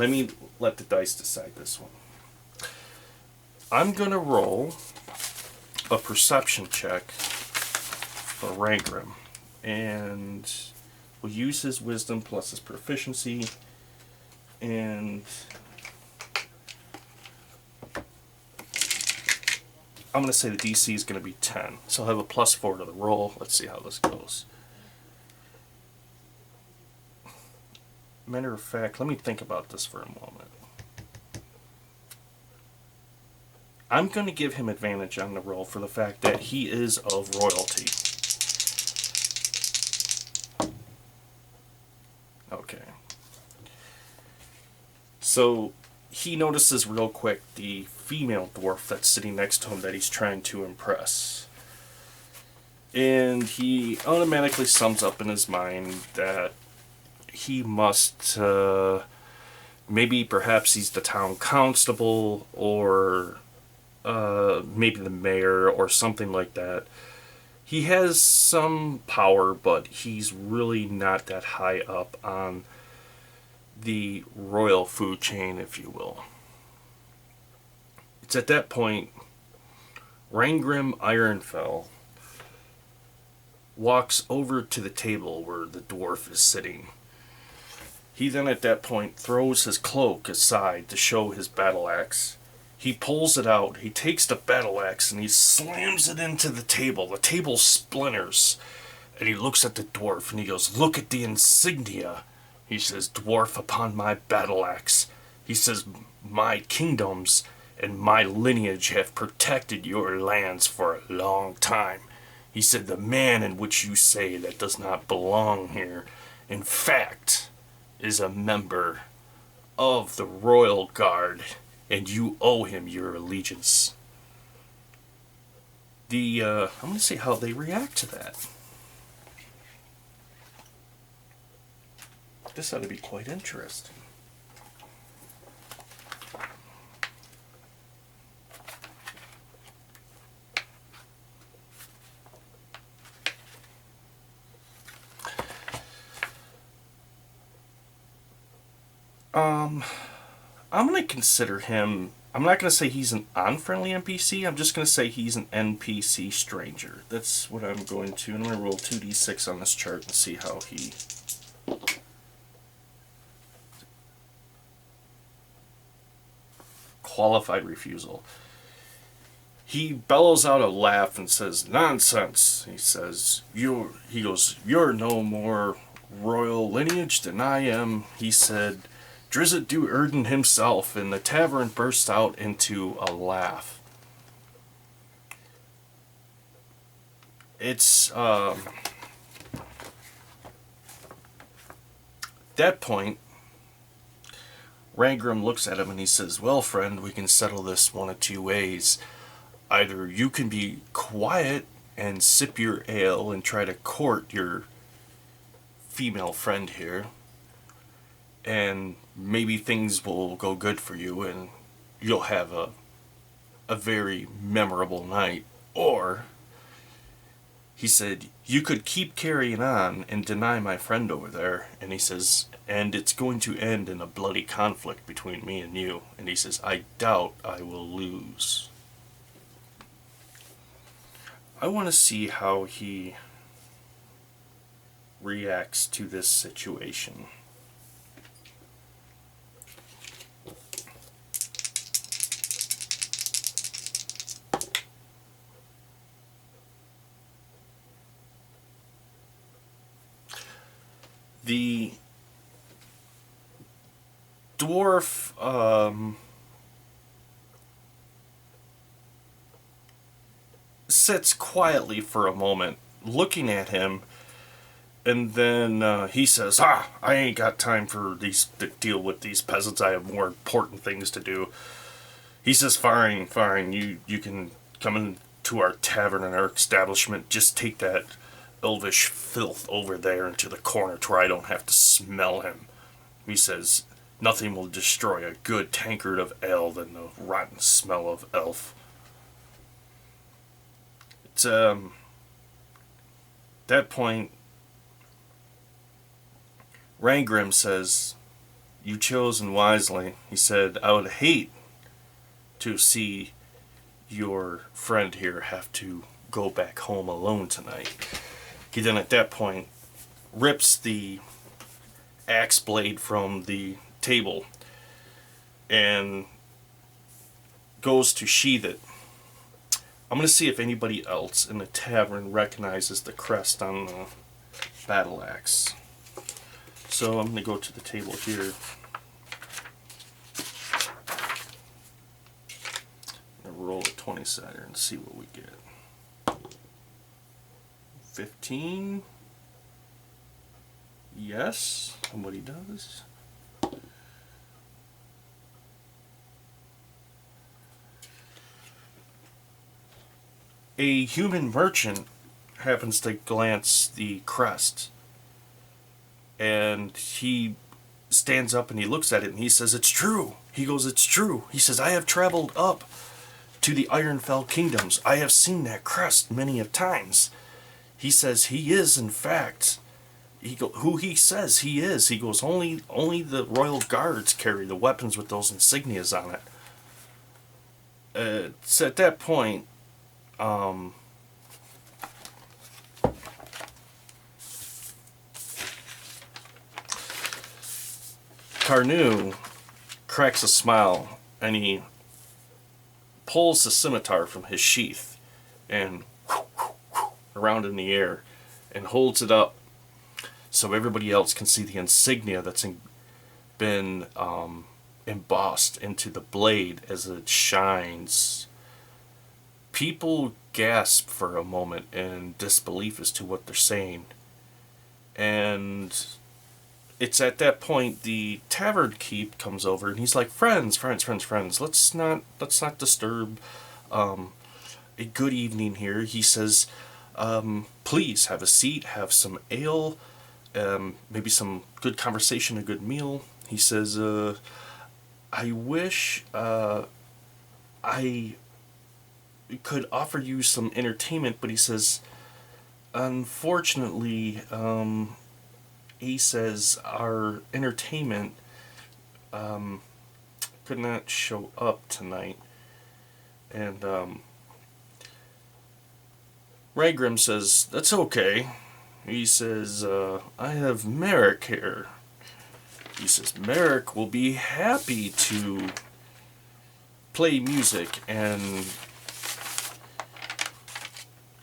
Let me let the dice decide this one. I'm going to roll a perception check for Rangrim. And we'll use his wisdom plus his proficiency. And I'm going to say the DC is going to be 10. So I'll have a +4 to the roll. Let's see how this goes. Matter of fact, let me think about this for a moment. I'm going to give him advantage on the roll for the fact that he is of royalty. Okay. So he notices real quick the female dwarf that's sitting next to him that he's trying to impress. And he automatically sums up in his mind that he must, maybe perhaps he's the town constable, or maybe the mayor, or something like that. He has some power, but he's really not that high up on the royal food chain, if you will. It's at that point Rangrim Ironfell walks over to the table where the dwarf is sitting. He then at that point throws his cloak aside to show his battle axe. He pulls it out, he takes the battle axe and he slams it into the table. The table splinters. And he looks at the dwarf and he goes, "Look at the insignia." He says, "Dwarf, upon my battle axe." He says, "My kingdoms and my lineage have protected your lands for a long time." He said, "The man in which you say that does not belong here, in fact, is a member of the royal guard, and you owe him your allegiance." I'm going to see how they react to that. This ought to be quite interesting. I'm going to consider him, I'm not going to say he's an unfriendly NPC, I'm just going to say he's an NPC stranger. That's what I'm going to, and I'm going to roll 2d6 on this chart and see how he... Qualified refusal. He bellows out a laugh and says, "Nonsense." He says, he goes, "You're no more royal lineage than I am." He said, "Drizzt du Erden himself," and the tavern burst out into a laugh. It's, that point, Rangrim looks at him and he says, "Well, friend, we can settle this one of two ways. Either you can be quiet and sip your ale and try to court your female friend here, and maybe things will go good for you and you'll have a very memorable night. Or," he said, "you could keep carrying on and deny my friend over there." And he says, "And it's going to end in a bloody conflict between me and you." And he says, "I doubt I will lose." I want to see how he reacts to this situation. The dwarf sits quietly for a moment, looking at him, and then he says, "I ain't got time for to deal with these peasants. I have more important things to do." He says, "Fine, fine. You can come into our tavern and our establishment. Just take that elvish filth over there into the corner to where I don't have to smell him." He says, "Nothing will destroy a good tankard of ale than the rotten smell of elf." It's, that point, Rangrim says, "You chosen wisely." He said, "I would hate to see your friend here have to go back home alone tonight." He then at that point rips the axe blade from the table and goes to sheath it. I'm going to see if anybody else in the tavern recognizes the crest on the battle axe. So I'm going to go to the table here. I'm going to roll a 20-sider and see what we get. 15. Yes, somebody does. A human merchant happens to glance the crest, and he stands up and he looks at it and he says, "It's true." He goes, "It's true." He says, "I have traveled up to the Ironfell Kingdoms. I have seen that crest many of times." He says, "He is, in fact, who he says he is." He goes, only the royal guards carry the weapons with those insignias on it." It's at that point, Carnu cracks a smile and he pulls the scimitar from his sheath and around in the air and holds it up so everybody else can see the insignia that's been embossed into the blade as it shines. People gasp for a moment in disbelief as to what they're saying. And it's at that point the tavern keep comes over and he's like, friends, let's not disturb a good evening here." He says, "Please have a seat, have some ale, maybe some good conversation, a good meal." He says, "I wish I could offer you some entertainment," but he says, "Unfortunately," he says, "our entertainment could not show up tonight." And Ragrim says, "That's okay." He says, "I have Merrick here." He says, "Merrick will be happy to play music and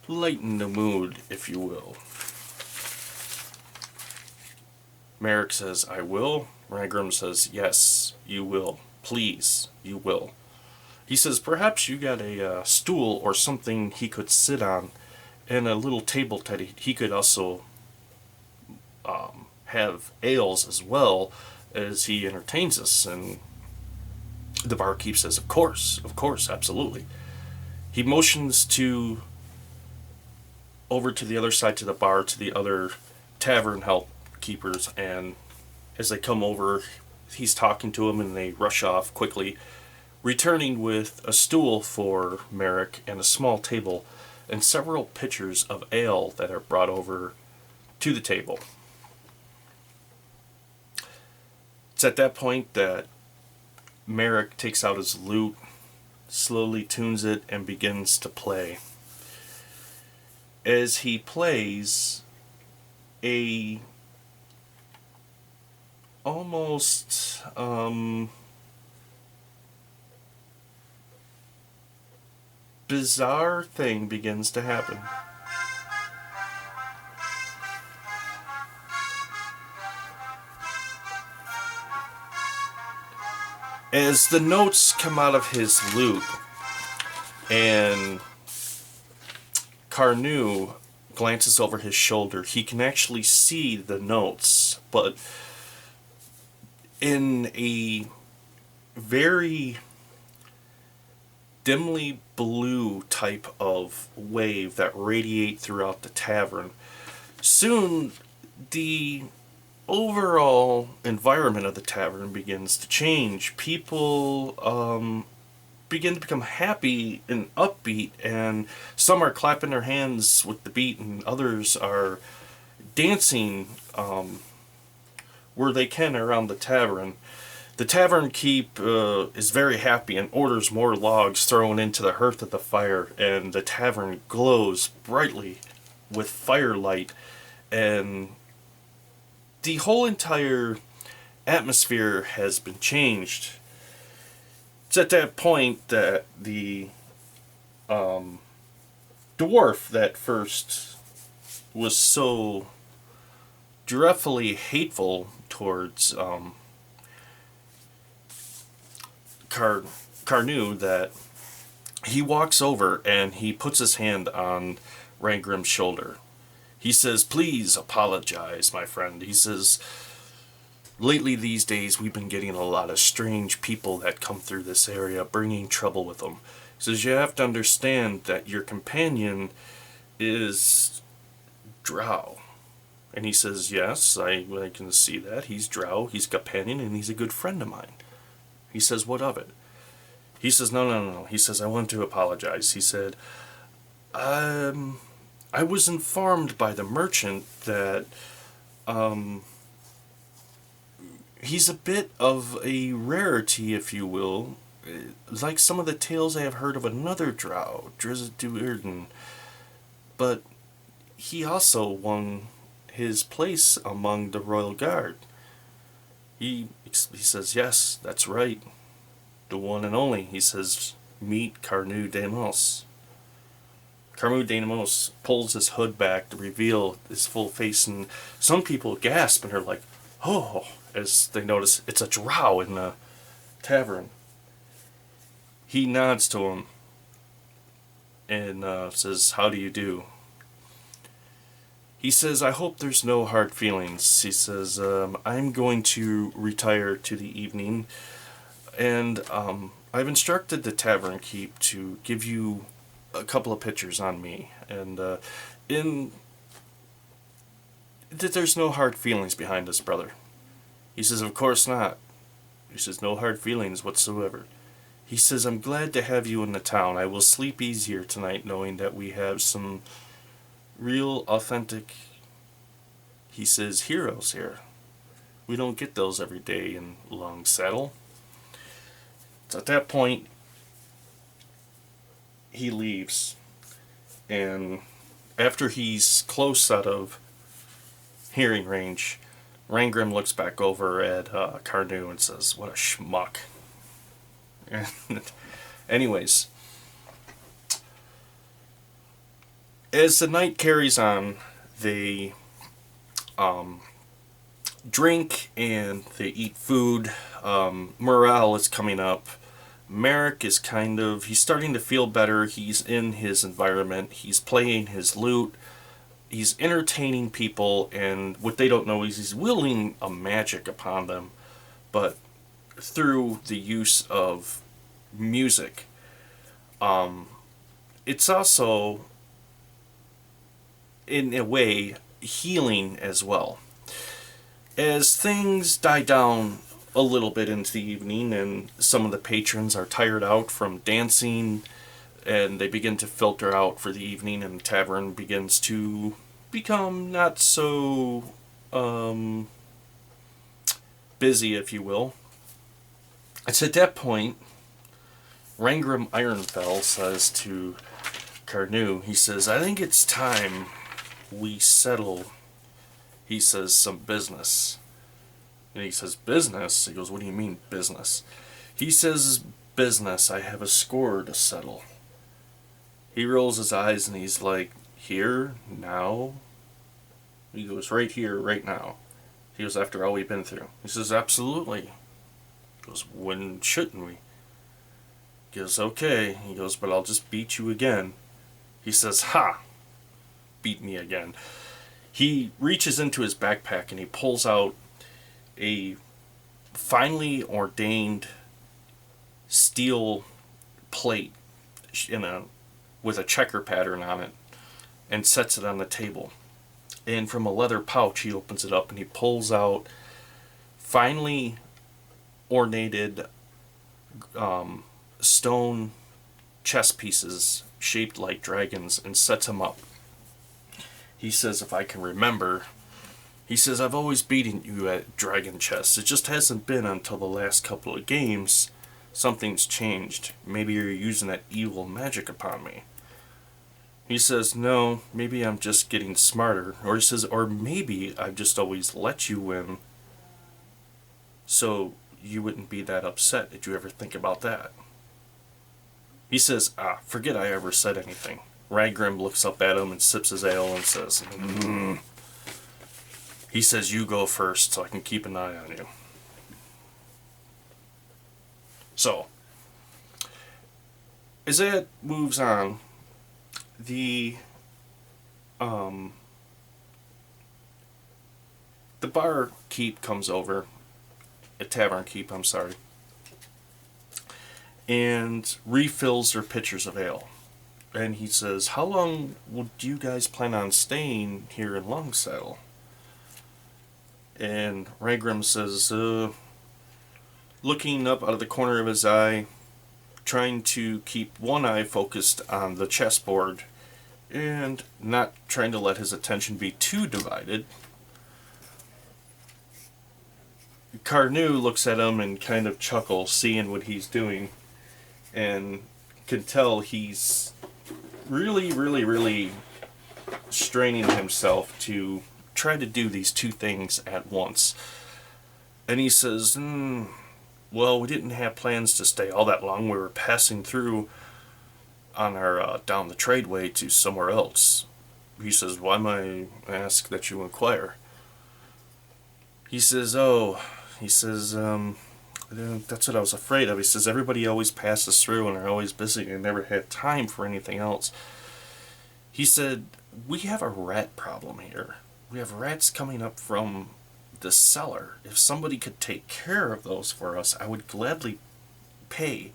lighten the mood, if you will." Merrick says, "I will." Ragrim says, "Yes, you will. Please, you will." He says, "Perhaps you got a stool or something he could sit on, and a little table that he could also have ales as well as he entertains us." And the barkeep says, of course, absolutely." He motions over to the other side to the bar to the other tavern help keepers, and as they come over, he's talking to them and they rush off quickly, returning with a stool for Merrick and a small table and several pitchers of ale that are brought over to the table. It's at that point that Merrick takes out his lute, slowly tunes it, and begins to play. As he plays, a almost bizarre thing begins to happen. As the notes come out of his lute and Carnu glances over his shoulder, he can actually see the notes, but in a very dimly blue type of wave that radiate throughout the tavern. Soon, the overall environment of the tavern begins to change. People begin to become happy and upbeat, and some are clapping their hands with the beat, and others are dancing where they can around the tavern. The tavern keep is very happy and orders more logs thrown into the hearth of the fire, and the tavern glows brightly with firelight, and the whole entire atmosphere has been changed. It's at that point that the dwarf that first was so dreadfully hateful towards Carnu that he walks over and he puts his hand on Rangrim's shoulder. He says, "Please apologize, my friend." He says, "Lately these days we've been getting a lot of strange people that come through this area, bringing trouble with them." He says, "You have to understand that your companion is Drow." And he says, "Yes, I can see that. He's Drow, he's a companion, and he's a good friend of mine." He says, "What of it?" He says, No. He says, "I want to apologize." He said, I was informed by the merchant that he's a bit of a rarity, if you will, like some of the tales I have heard of another Drow, Drizzt, but he also won his place among the royal guard. He says, "Yes, that's right. The one and only." He says, "Meet Carnu Damos." Carnu Damos pulls his hood back to reveal his full face, and some people gasp and are like, "Oh," as they notice it's a drow in the tavern. He nods to him and says, "How do you do?" He says, "I hope there's no hard feelings." He says, "I'm going to retire to the evening, and I've instructed the tavern keep to give you a couple of pictures on me, and in that there's no hard feelings behind this, brother." He says, "Of course not." He says, "No hard feelings whatsoever." He says, "I'm glad to have you in the town. I will sleep easier tonight knowing that we have some real, authentic," he says, "heroes here. We don't get those every day in Long Saddle." So at that point, he leaves, and after he's close out of hearing range, Rangrim looks back over at Carnu and says, "What a schmuck." Anyways, as the night carries on, they drink and they eat food. Morale is coming up. Merrick is he's starting to feel better. He's in his environment. He's playing his lute. He's entertaining people, and what they don't know is he's wielding a magic upon them, but through the use of music. It's also, in a way, healing as well. As things die down a little bit into the evening and some of the patrons are tired out from dancing and they begin to filter out for the evening, and the tavern begins to become not so busy, if you will. It's at that point Rangrim Ironfell says to Carnu, he says, "I think it's time we settle," he says, "some business." And he says, "Business?" He goes, "What do you mean, business?" He says, "Business. I have a score to settle." He rolls his eyes and he's like, "Here? Now?" He goes, "Right here, right now." He goes, "After all we've been through?" He says, "Absolutely." He goes, "When shouldn't we?" He goes, "Okay." He goes, "But I'll just beat you again." He says, "Ha! Beat me again." He reaches into his backpack and he pulls out a finely ordained steel plate with a checker pattern on it and sets it on the table. And from a leather pouch he opens it up and he pulls out finely ornated stone chess pieces shaped like dragons and sets them up. He says, "If I can remember, He says, I've always beaten you at Dragon Chess. It just hasn't been until the last couple of games. Something's changed. Maybe you're using that evil magic upon me. He says, no, maybe I'm just getting smarter. Or he says, or maybe I've just always let you win so you wouldn't be that upset. Did you ever think about that? He says, forget I ever said anything. Ragrim looks up at him and sips his ale and says, He says, you go first so I can keep an eye on you. So, as that moves on, the barkeep comes over, a tavern keep, I'm sorry, and refills their pitchers of ale. And he says, how long would you guys plan on staying here in Longsaddle? And Ragrim says, looking up out of the corner of his eye, trying to keep one eye focused on the chessboard and not trying to let his attention be too divided. Carnu looks at him and kind of chuckles, seeing what he's doing, and can tell he's really straining himself to try to do these two things at once. And he says, well, we didn't have plans to stay all that long. We were passing through on our down the tradeway to somewhere else. He says, why may I ask that you inquire? He says, that's what I was afraid of. He says, everybody always passes through and they're always busy and never had time for anything else. He said, we have a rat problem here. We have rats coming up from the cellar. If somebody could take care of those for us, I would gladly pay.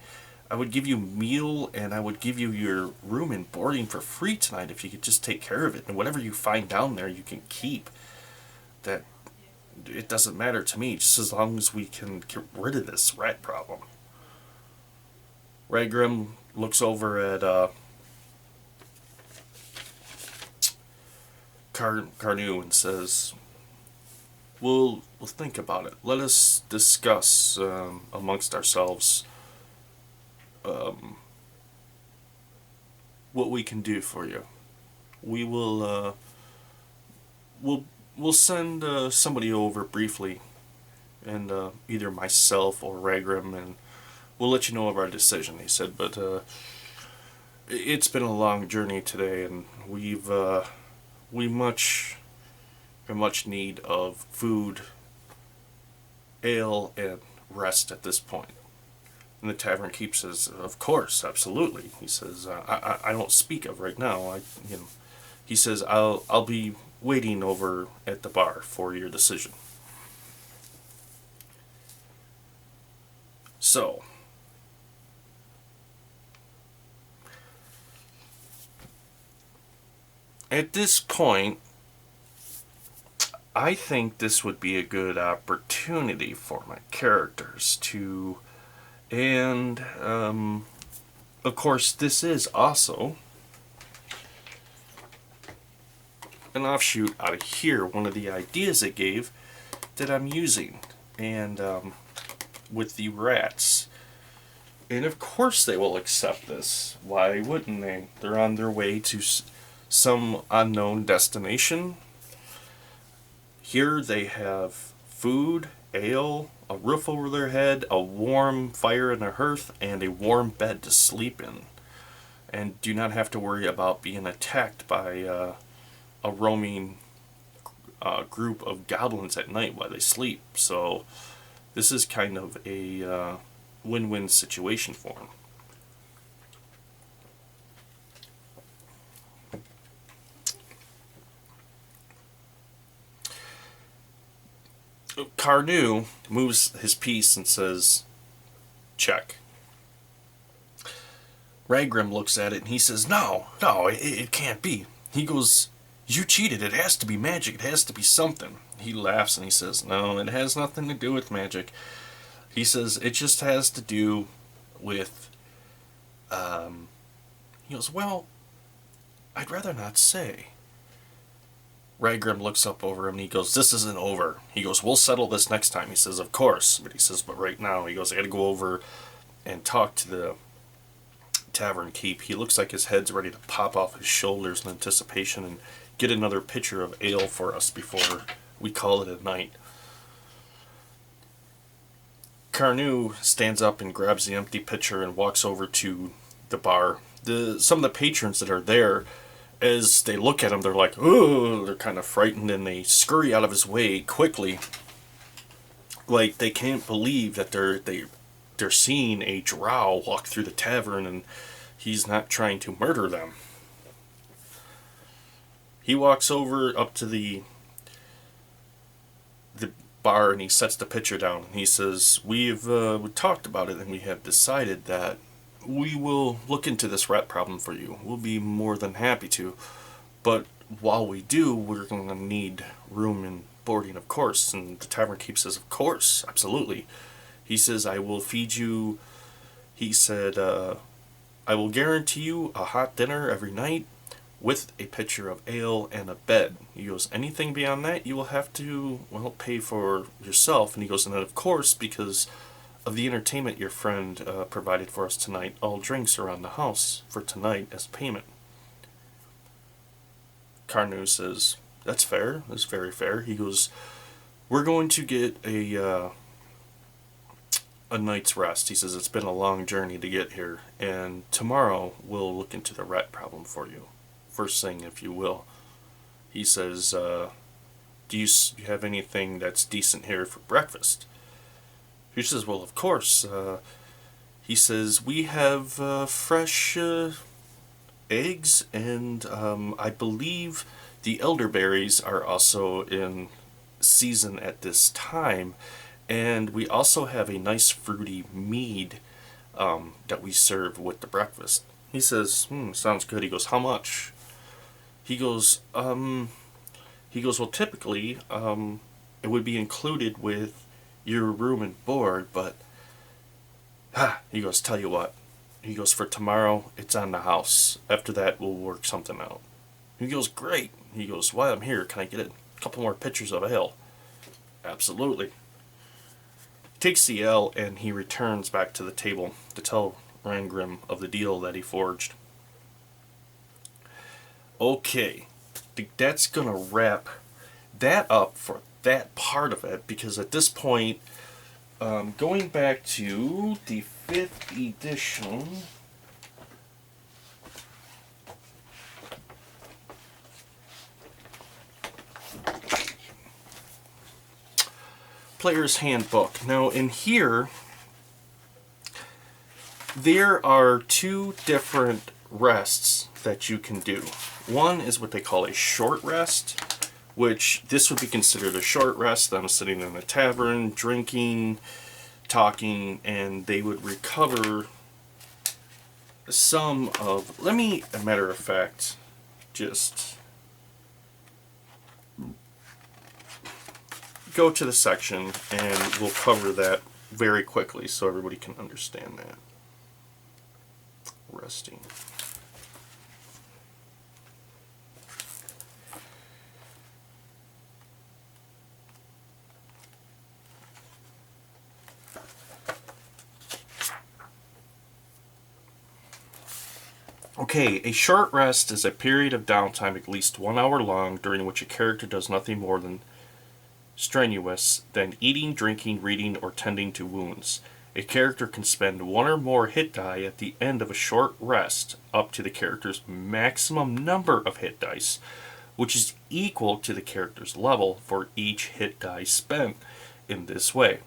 I would give you meal and I would give you your room and boarding for free tonight if you could just take care of it. And whatever you find down there, you can keep. That it doesn't matter to me, just as long as we can get rid of this rat problem. Ragrim looks over at Carnu and says, we'll think about it. Let us discuss amongst ourselves what we can do for you. We will we'll send somebody over briefly, and either myself or Ragrim, and we'll let you know of our decision. He said, but it's been a long journey today, and we much need of food, ale, and rest at this point. And the tavern keep says, of course, absolutely. He says, I don't speak of right now. He says, I'll be waiting over at the bar for your decision. So, at this point, I think this would be a good opportunity for my characters to, and of course this is also an offshoot out of here, one of the ideas it gave that I'm using, and with the rats. And of course they will accept this. Why wouldn't they? They're on their way to some unknown destination. Here they have food, ale, a roof over their head, a warm fire in a hearth, and a warm bed to sleep in. And do not have to worry about being attacked by a roaming group of goblins at night while they sleep. So this is kind of a win-win situation for them. Carnu moves his piece and says, check. Ragrim looks at it and he says, no, it can't be. He goes, you cheated. It has to be magic. It has to be something. He laughs and he says, no, it has nothing to do with magic. He says, it just has to do with, he goes, well, I'd rather not say. Ragrim looks up over him and he goes, "This isn't over." He goes, "We'll settle this next time." He says, "Of course." But he says, "But right now," he goes, "I gotta go over and talk to the Tavern keep." He looks like his head's ready to pop off his shoulders in anticipation and get another pitcher of ale for us before we call it a night. Carnu stands up and grabs the empty pitcher and walks over to the bar. Some of the patrons that are there, as they look at him, they're like, "Oh!" They're kind of frightened, and they scurry out of his way quickly, like they can't believe that they're seeing a drow walk through the tavern, and he's not trying to murder them. He walks over up to the bar and he sets the pitcher down. And he says, we talked about it, and we have decided that we will look into this rat problem for you. We'll be more than happy to. But while we do, we're going to need room and boarding, of course." And the tavern keep says, "Of course, absolutely." He says, "I will feed you," he said, "I will guarantee you a hot dinner every night with a pitcher of ale and a bed." He goes, "Anything beyond that, you will have to, well, pay for yourself." And he goes, "And then, of course, because of the entertainment your friend provided for us tonight, all drinks around the house for tonight as payment." Carnu says, "That's fair. That's very fair." He goes, "We're going to get a night's rest." He says, "It's been a long journey to get here, and tomorrow we'll look into the rat problem for you. First thing, if you will." He says, do you have anything that's decent here for breakfast?" He says, "Well, of course." He says, "We have fresh eggs, and I believe the elderberries are also in season at this time. And we also have a nice fruity mead that we serve with the breakfast." He says, "Sounds good." He goes, "How much?" He goes, "Well, typically, it would be included with your room and board, but," he goes, "Tell you what." He goes, "For tomorrow, it's on the house. After that, we'll work something out." He goes, "Great." He goes, "While I'm here, can I get a couple more pitchers of ale?" "Absolutely." He takes the ale and he returns back to the table to tell Rangrim of the deal that he forged. Okay, that's gonna wrap that up for that part of it, because at this point, going back to the 5th edition, Player's Handbook. Now in here, there are 2 different rests that you can do. One is what they call a short rest, which this would be considered a short rest. Them sitting in a tavern, drinking, talking, and they would recover some of... Let me, a matter of fact, just go to the section and we'll cover that very quickly so everybody can understand that. Resting. Okay, a short rest is a period of downtime at least 1 hour long during which a character does nothing more than strenuous than eating, drinking, reading, or tending to wounds. A character can spend 1 or more hit die at the end of a short rest, up to the character's maximum number of hit dice, which is equal to the character's level for each hit die spent in this way.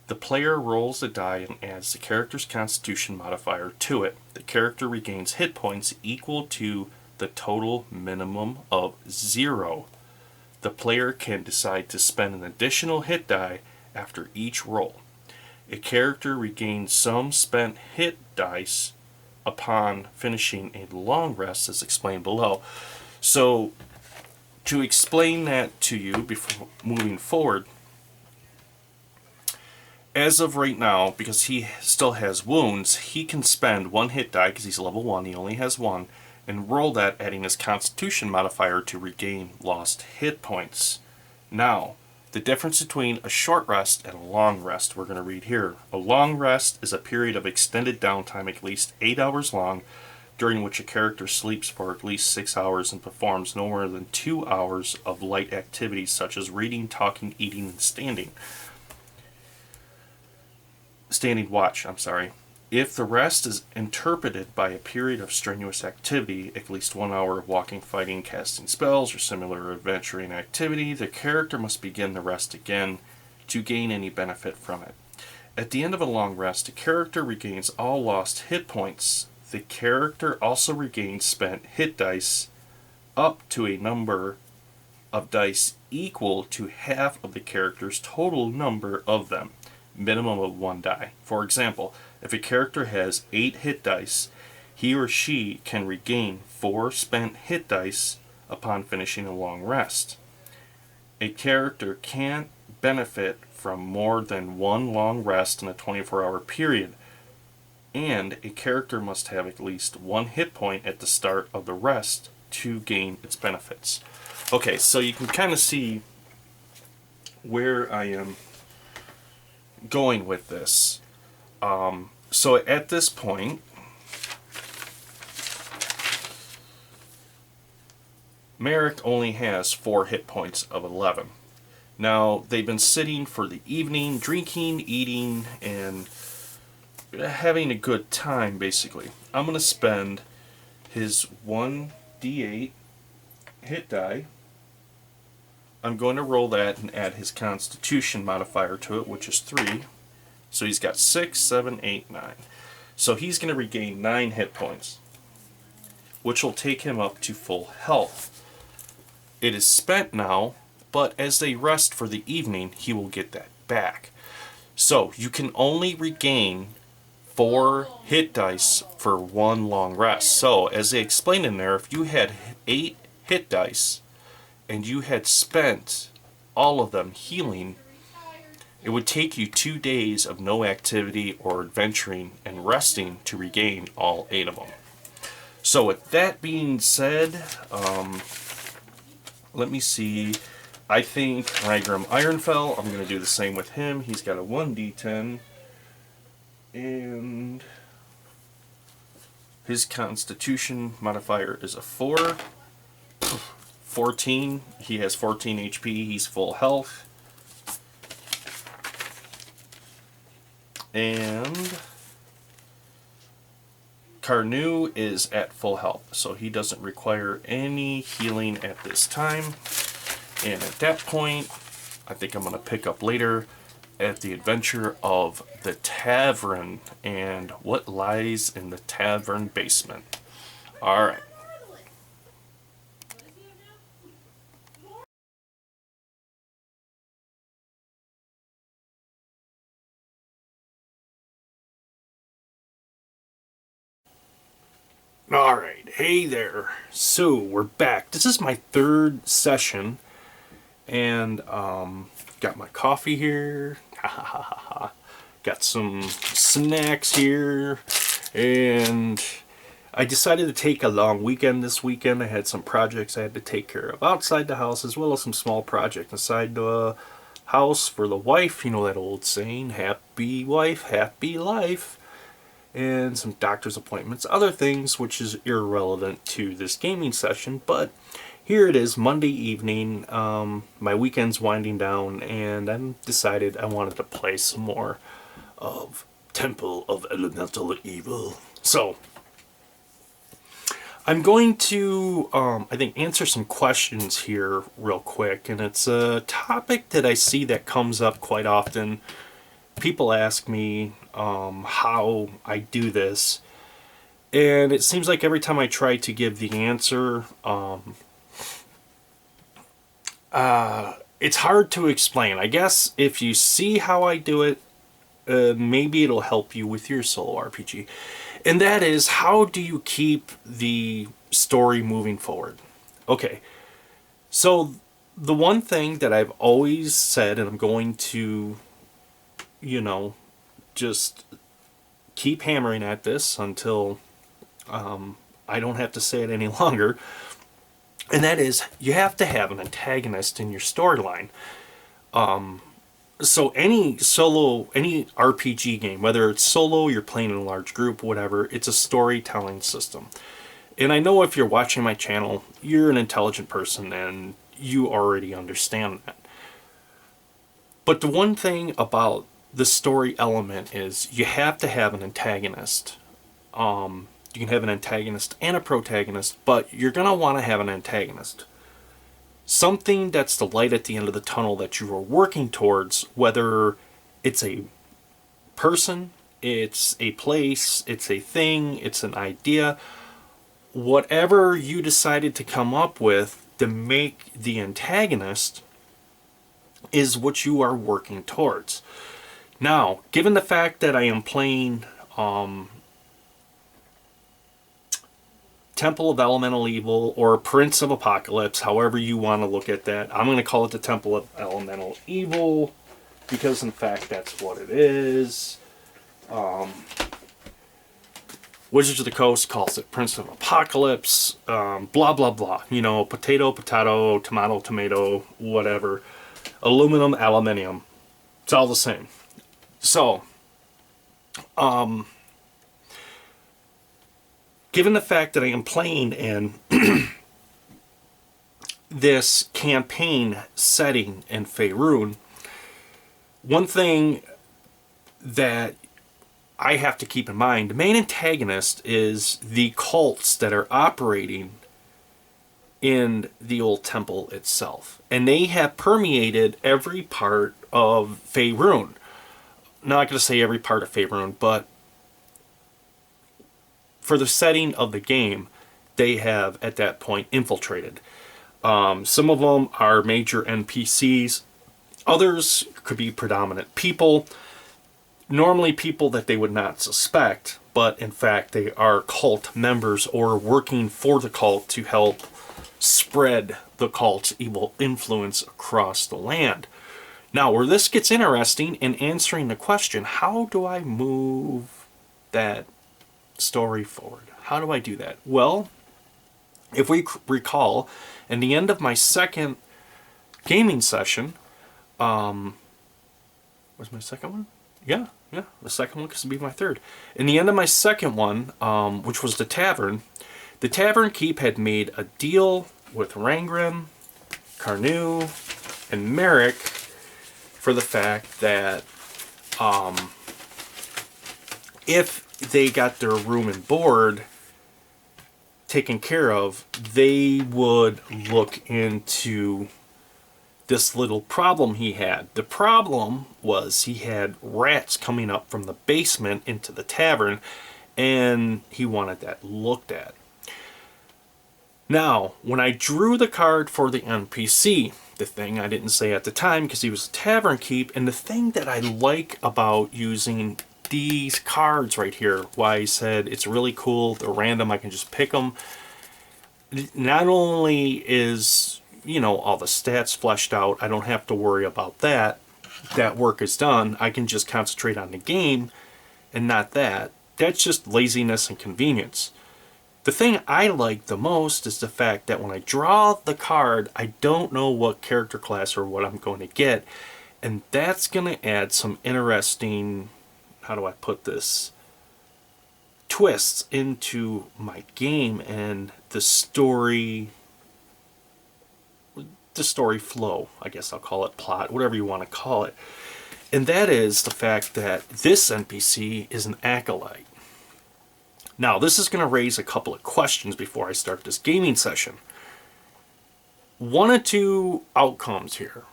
The player rolls the die and adds the character's constitution modifier to it. The character regains hit points equal to the total minimum of 0. The player can decide to spend an additional hit die after each roll. A character regains some spent hit dice upon finishing a long rest, as explained below. So, to explain that to you before moving forward, as of right now, because he still has wounds, he can spend 1 hit die, because he's level 1, he only has 1, and roll that, adding his Constitution modifier to regain lost hit points. Now, the difference between a short rest and a long rest, we're going to read here. A long rest is a period of extended downtime at least 8 hours long, during which a character sleeps for at least 6 hours and performs no more than 2 hours of light activities such as reading, talking, eating, and standing watch. If the rest is interpreted by a period of strenuous activity, at least 1 hour of walking, fighting, casting spells, or similar adventuring activity, the character must begin the rest again to gain any benefit from it. At the end of a long rest, the character regains all lost hit points. The character also regains spent hit dice up to a number of dice equal to half of the character's total number of them, minimum of 1 die. For example, if a character has 8 hit dice, he or she can regain 4 spent hit dice upon finishing a long rest. A character can't benefit from more than 1 long rest in a 24-hour period, and a character must have at least 1 hit point at the start of the rest to gain its benefits. Okay, so you can kind of see where I am going with this. So at this point, Merrick only has 4 hit points of 11. Now, they've been sitting for the evening, drinking, eating, and having a good time, basically. I'm going to spend his 1d8 hit die. I'm going to roll that and add his Constitution modifier to it, which is 3. So he's got 6, 7, 8, 9. So he's going to regain 9 hit points, which will take him up to full health. It is spent now, but as they rest for the evening, he will get that back. So you can only regain 4 hit dice for 1 long rest. So as they explained in there, if you had 8 hit dice and you had spent all of them healing, it would take you 2 days of no activity or adventuring and resting to regain all 8 of them. So with that being said, let me see. I think Rygrim Ironfell, I'm going to do the same with him. He's got a 1d10. And his Constitution modifier is a 4. 14. He has 14 HP. He's full health. And Carnu is at full health, so he doesn't require any healing at this time. And at that point, I think I'm going to pick up later at the adventure of the Tavern and what lies in the Tavern basement. Alright. Alright, hey there. So, we're back. This is my 3rd session, and got my coffee here. Got some snacks here, and I decided to take a long weekend this weekend. I had some projects I had to take care of outside the house, as well as some small projects inside the house for the wife. You know that old saying, happy wife, happy life. And some doctor's appointments, other things which is irrelevant to this gaming session, but here it is, Monday evening. My weekend's winding down, and I decided I wanted to play some more of Temple of Elemental Evil. So, I'm going to, I think, answer some questions here real quick, and it's a topic that I see that comes up quite often. People ask me how I do this, and it seems like every time I try to give the answer, it's hard to explain. I guess if you see how I do it, maybe it'll help you with your solo RPG. And that is, how do you keep the story moving forward? Okay, so the one thing that I've always said, and I'm going to, just keep hammering at this until I don't have to say it any longer. And that is, you have to have an antagonist in your storyline. So any RPG game, whether it's solo, you're playing in a large group, whatever, it's a storytelling system. And I know if you're watching my channel, you're an intelligent person and you already understand that. But the one thing about the story element is you have to have an antagonist. You can have an antagonist and a protagonist, but you're going to want to have an antagonist. Something that's the light at the end of the tunnel that you are working towards, whether it's a person, it's a place, it's a thing, it's an idea, whatever you decided to come up with to make the antagonist is what you are working towards. Now, given the fact that I am playing Temple of Elemental Evil or Prince of Apocalypse, however you want to look at that, I'm going to call it the Temple of Elemental Evil because in fact that's what it is. Wizards of the Coast calls it Prince of Apocalypse, blah blah blah, you know, potato, potato, tomato, tomato, whatever, aluminum, aluminium, it's all the same. So, given the fact that I am playing in this campaign setting in Faerun, one thing that I have to keep in mind, the main antagonist is the cults that are operating in the old temple itself. And they have permeated every part of Faerun. Not going to say every part of Faerun, but for the setting of the game, they have at that point infiltrated. Some of them are major NPCs. Others could be predominant people. Normally people that they would not suspect, but in fact they are cult members or working for the cult to help spread the cult's evil influence across the land. Now, where this gets interesting in answering the question, how do I move that story forward? How do I do that? Well, if we recall, in the end of my second gaming session, was my second one? Yeah, the second one, because it'd be my third. In the end of my second one, which was the Tavern Keep had made a deal with Rangrim, Carnu, and Merrick for the fact that if they got their room and board taken care of, they would look into this little problem he had. The problem was he had rats coming up from the basement into the tavern, and he wanted that looked at. Now, when I drew the card for the NPC, the thing I didn't say at the time because he was a Tavern Keep, and the thing that I like about using these cards right here, why I said it's really cool, they're random, I can just pick them. Not only is, you know, all the stats fleshed out, I don't have to worry about that. That work is done. I can just concentrate on the game and not that. That's just laziness and convenience. The thing I like the most is the fact that when I draw the card, I don't know what character class or what I'm going to get. And that's going to add some interesting, how do I put this, twists into my game and the story flow, I guess I'll call it, plot, whatever you want to call it. And that is the fact that this NPC is an acolyte. Now, this is going to raise a couple of questions before I start this gaming session. One of two outcomes here.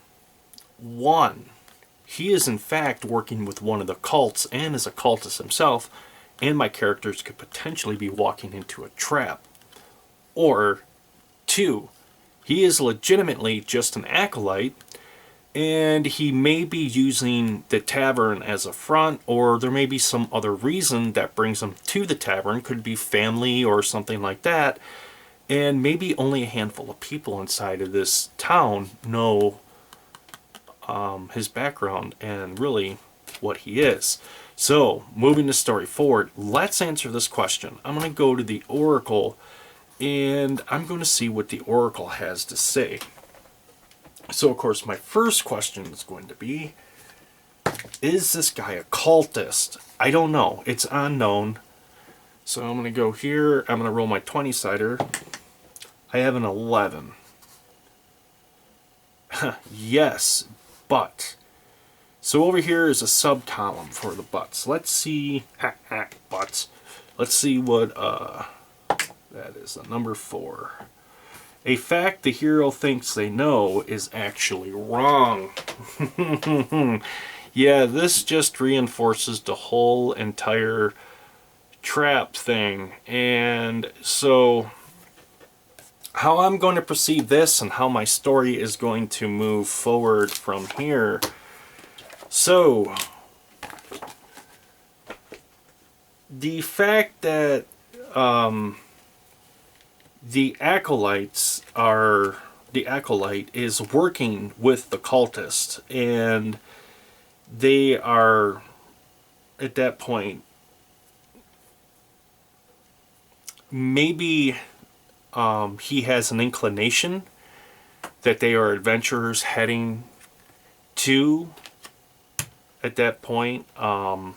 One, he is in fact working with one of the cults and is a cultist himself, and my characters could potentially be walking into a trap. Or two, he is legitimately just an acolyte, and he may be using the tavern as a front, or there may be some other reason that brings him to the tavern. Could be family or something like that, and maybe only a handful of people inside of this town know his background and really what he is. So, moving the story forward, let's answer this question. I'm going to go to the Oracle, and I'm going to see what the Oracle has to say. So, of course, my first question is going to be, is this guy a cultist? I don't know. It's unknown. So I'm going to go here. I'm going to roll my 20-sider. I have an 11. Yes, but. So over here is a sub-column for the butts. Let's see. Butts. Let's see what that is. A number 4. A fact the hero thinks they know is actually wrong. Yeah, this just reinforces the whole entire trap thing. And so how I'm going to perceive this and how my story is going to move forward from here. So the fact that the acolyte is working with the cultist, and they are at that point maybe he has an inclination that they are adventurers heading to at that point. I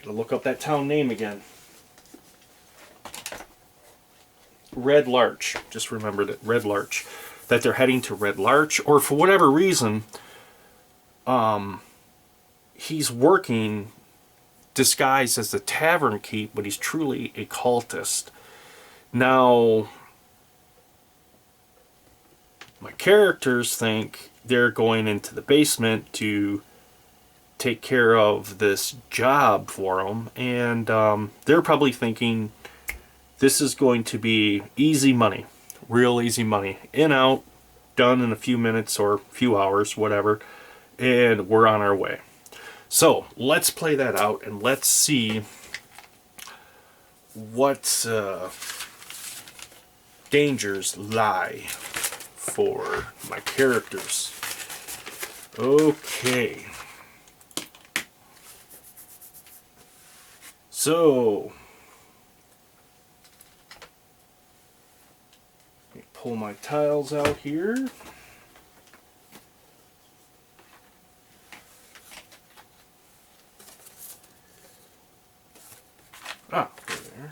gotta look up that town name again. Red Larch. Just remembered it. Red Larch. That they're heading to Red Larch, or for whatever reason, he's working disguised as the tavern keep, but he's truly a cultist. Now, my characters think they're going into the basement to take care of this job for them, and they're probably thinking this is going to be easy money, real easy money, in, out, done in a few minutes or few hours, whatever, and we're on our way. So let's play that out and let's see what dangers lie for my characters. Okay. So, let me pull my tiles out here. Ah, there.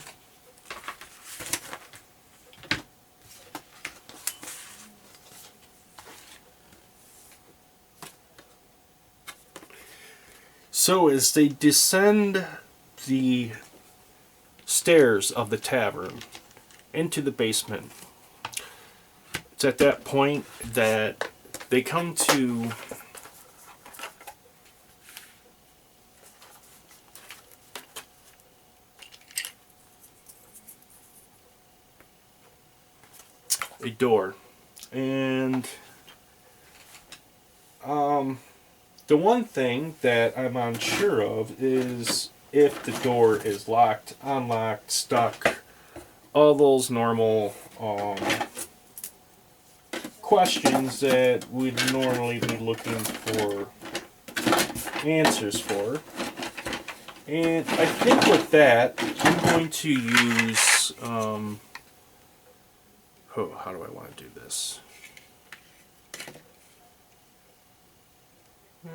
So as they descend the stairs of the tavern into the basement, it's at that point that they come to a door, and the one thing that I'm unsure of is if the door is locked, unlocked, stuck, all those normal questions that we'd normally be looking for answers for. And I think with that, I'm going to use how do I want to do this? I'm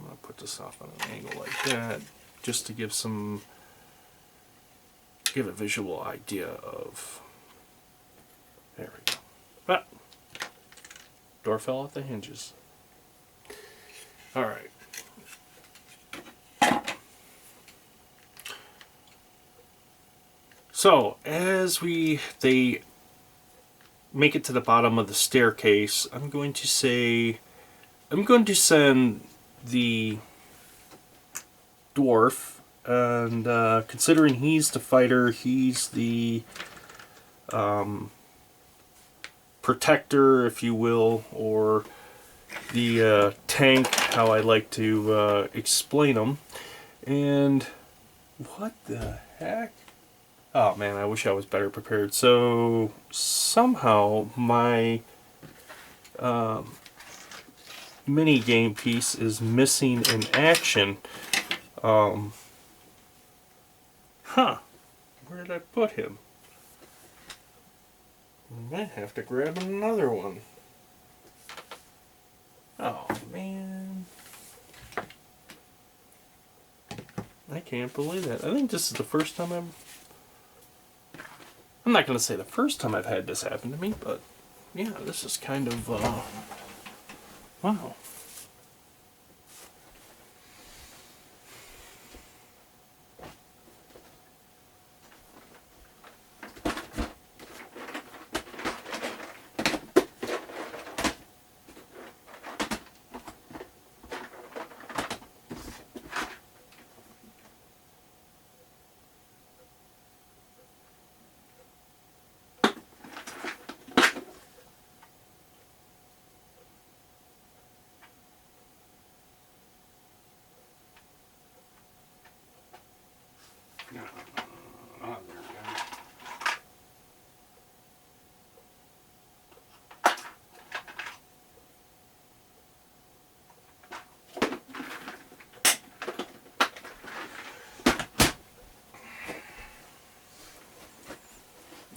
going to put this off on an angle like that, just to give a visual idea of. There we go. Ah, door fell off the hinges. All right. So as they make it to the bottom of the staircase, I'm going to send the dwarf, and considering he's the fighter, he's the protector, if you will, or the tank, how I like to explain them. And what the heck? Oh man, I wish I was better prepared. So somehow my mini game piece is missing in action. Where did I put him? I might have to grab another one. Oh, man. I can't believe that. I think this is the first time I'm not going to say the first time I've had this happen to me, but yeah, this is kind of, wow.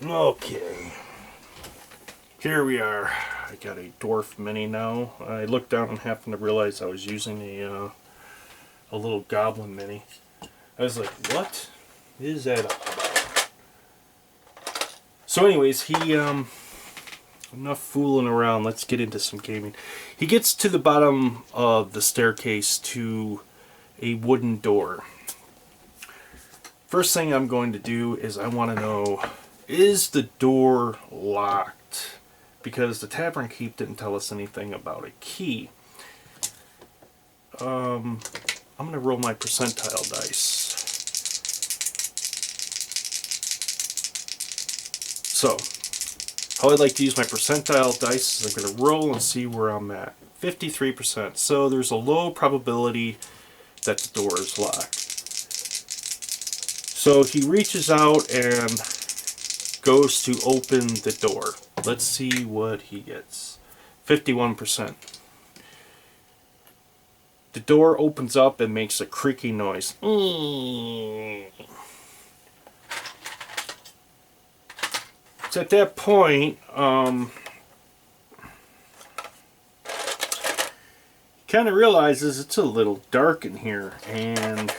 Okay, here we are. I got a dwarf mini now. I looked down and happened to realize I was using a little goblin mini. I was like, what is that about? So anyways, enough fooling around, let's get into some gaming. He gets to the bottom of the staircase to a wooden door. First thing I'm going to do is I want to know, is the door locked? Because the Tavern Keep didn't tell us anything about a key. I'm going to roll my percentile dice. So, how I'd like to use my percentile dice is I'm going to roll and see where I'm at. 53%. So there's a low probability that the door is locked. So he reaches out and goes to open the door. Let's see what he gets. 51%. The door opens up and makes a creaky noise. So at that point, kind of realizes it's a little dark in here, and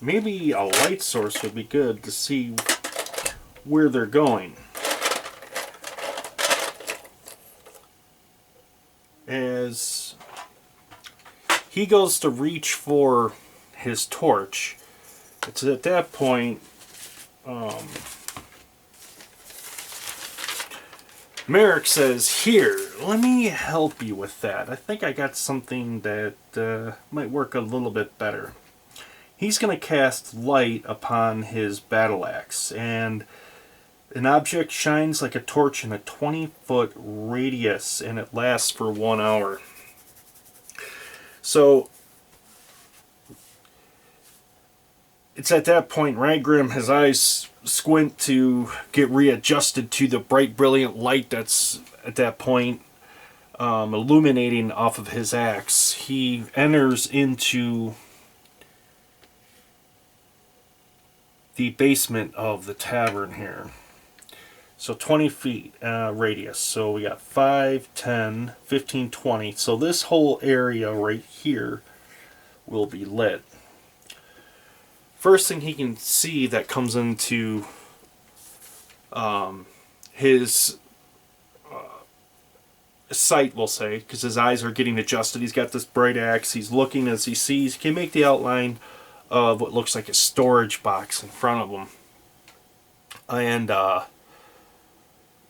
maybe a light source would be good to see where they're going. As he goes to reach for his torch, it's at that point Merrick says, "Here, let me help you with that. I think I got something that might work a little bit better." He's going to cast light upon his battle axe, and an object shines like a torch in a 20-foot radius, and it lasts for 1 hour. So it's at that point Ragrim, his eyes squint to get readjusted to the bright, brilliant light that's at that point illuminating off of his axe. He enters into the basement of the tavern here. So 20 feet radius. So we got 5, 10, 15, 20. So this whole area right here will be lit. First thing he can see that comes into his sight, we'll say, because his eyes are getting adjusted. He's got this bright axe. He's looking as he sees. He can make the outline of what looks like a storage box in front of him. And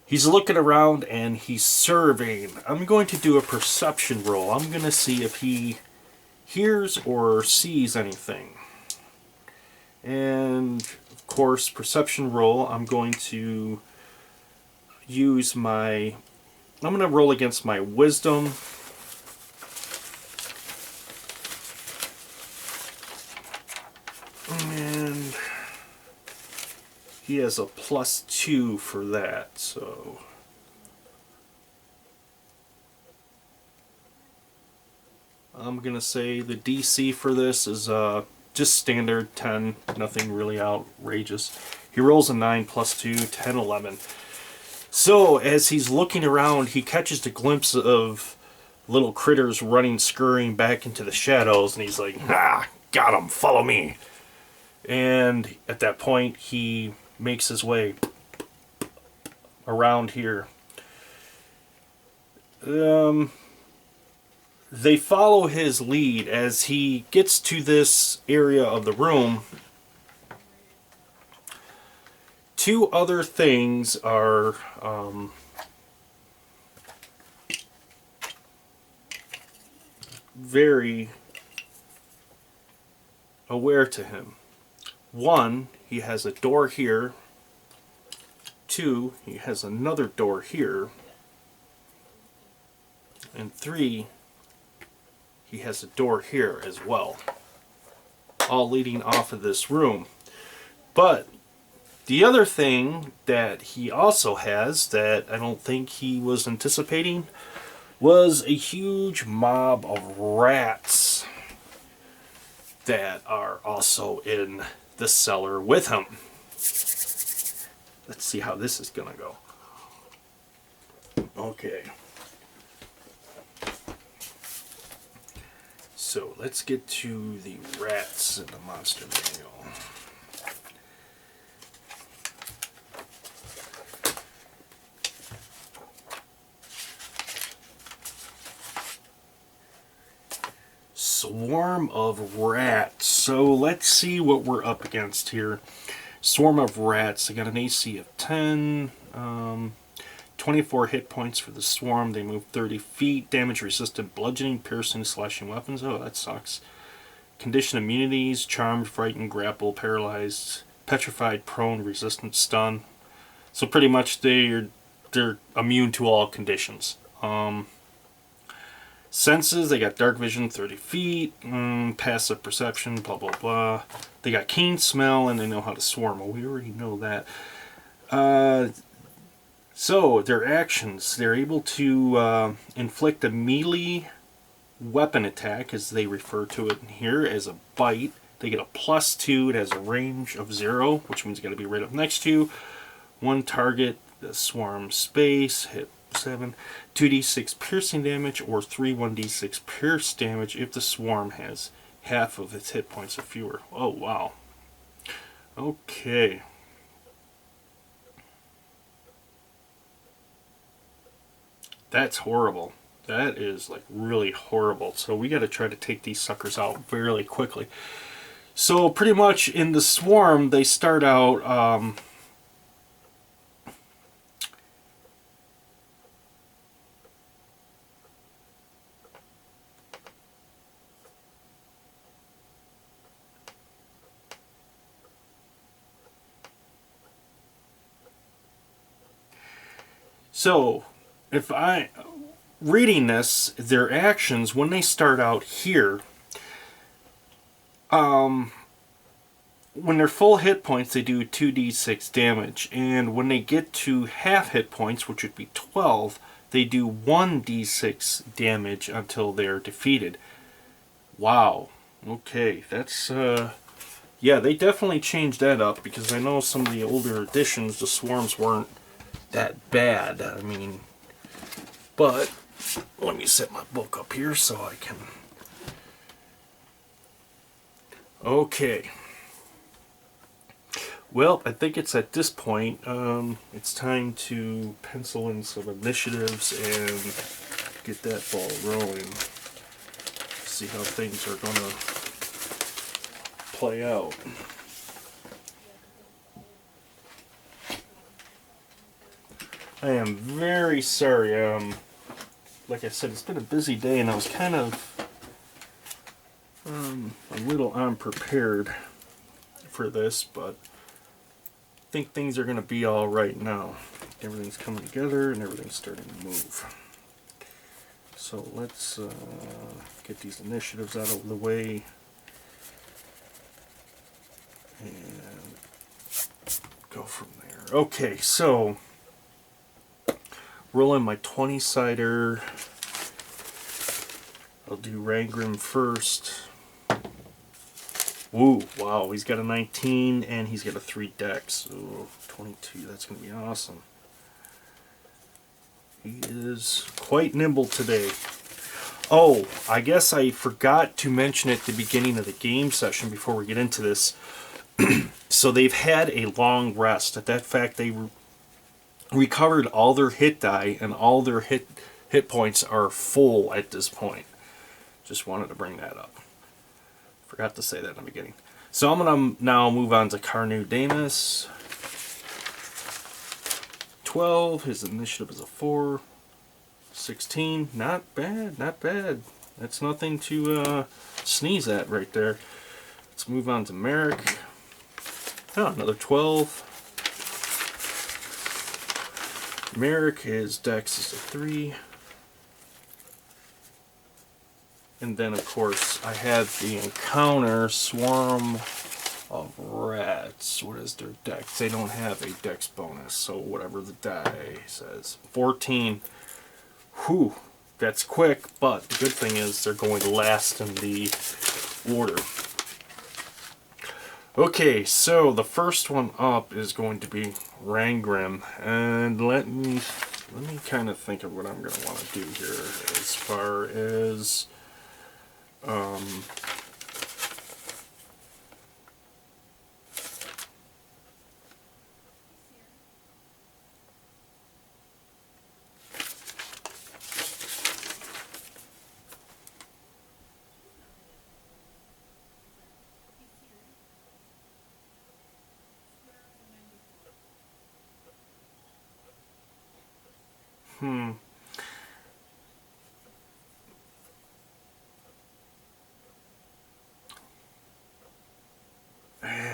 he's looking around and he's surveying. I'm going to do a perception roll. I'm going to see if he hears or sees anything. And of course, perception roll, I'm going to use I'm going to roll against my wisdom. And he has a +2 for that, so I'm going to say the DC for this is just standard 10, nothing really outrageous. He rolls a 9 plus 2, 10, 11. So as he's looking around, he catches a glimpse of little critters running, scurrying back into the shadows, and he's like, "Ah, got him, follow me." And at that point, he makes his way around here. They follow his lead as he gets to this area of the room. Two other things are very aware to him. One, he has a door here. Two, he has another door here. And three, he has a door here as well. All leading off of this room. But the other thing that he also has that I don't think he was anticipating was a huge mob of rats that are also in the cellar with him. Let's see how this is gonna go. Okay. So let's get to the rats in the monster manual. Swarm of rats. So let's see what we're up against here. Swarm of rats. They got an AC of 10. 24 hit points for the swarm. They move 30 feet. Damage resistant, bludgeoning, piercing, slashing weapons. Oh, that sucks. Condition immunities: charmed, frightened, grapple, paralyzed, petrified, prone, resistant, stun. So pretty much they're immune to all conditions. Senses, they got dark vision, 30 feet, passive perception, blah, blah, blah. They got keen smell, and they know how to swarm. Well, we already know that. So, their actions, they're able to inflict a melee weapon attack, as they refer to it here, as a bite. They get a +2, it has a range of 0, which means you got to be right up next to you. One target, the swarm space, hit 7, 2d6 piercing damage, or 3 1d6 pierce damage if the swarm has half of its hit points or fewer. Oh, wow. Okay. That's horrible. That is like really horrible. So we got to try to take these suckers out fairly quickly. So pretty much in the swarm, they start out so if I reading this, their actions when they start out here, when they're full hit points, they do 2d6 damage, and when they get to half hit points, which would be 12, they do 1d6 damage until they're defeated. Wow. Okay, that's yeah, they definitely changed that up, because I know some of the older editions, the swarms weren't that bad. I mean, but let me set my book up here so I can. Okay. Well, I think it's at this point, it's time to pencil in some initiatives and get that ball rolling. See how things are going to play out. I am very sorry. Like I said, it's been a busy day, and I was kind of a little unprepared for this, but I think things are going to be all right now. Everything's coming together, and everything's starting to move. So let's get these initiatives out of the way and go from there. Okay, so rolling my 20-sider. I'll do Rangrim first. Ooh, wow, he's got a 19 and he's got a 3 dex. Ooh, 22, that's going to be awesome. He is quite nimble today. Oh, I guess I forgot to mention at the beginning of the game session before we get into this. So they've had a long rest. At that fact, they recovered all their hit die and all their hit points are full at this point. Just wanted to bring that up. Forgot to say that in the beginning. So I'm going to now move on to Carnu Damus. 12. His initiative is a 4. 16. Not bad, not bad. That's nothing to sneeze at right there. Let's move on to Merrick. Oh, another 12. Merrick, his dex is a 3. And then, of course, I have the encounter Swarm of Rats. What is their dex? They don't have a dex bonus, so whatever the die says. 14. Whew, that's quick, but the good thing is they're going last in the order. Okay, so the first one up is going to be Rangrim, and let me kind of think of what I'm going to want to do here as far as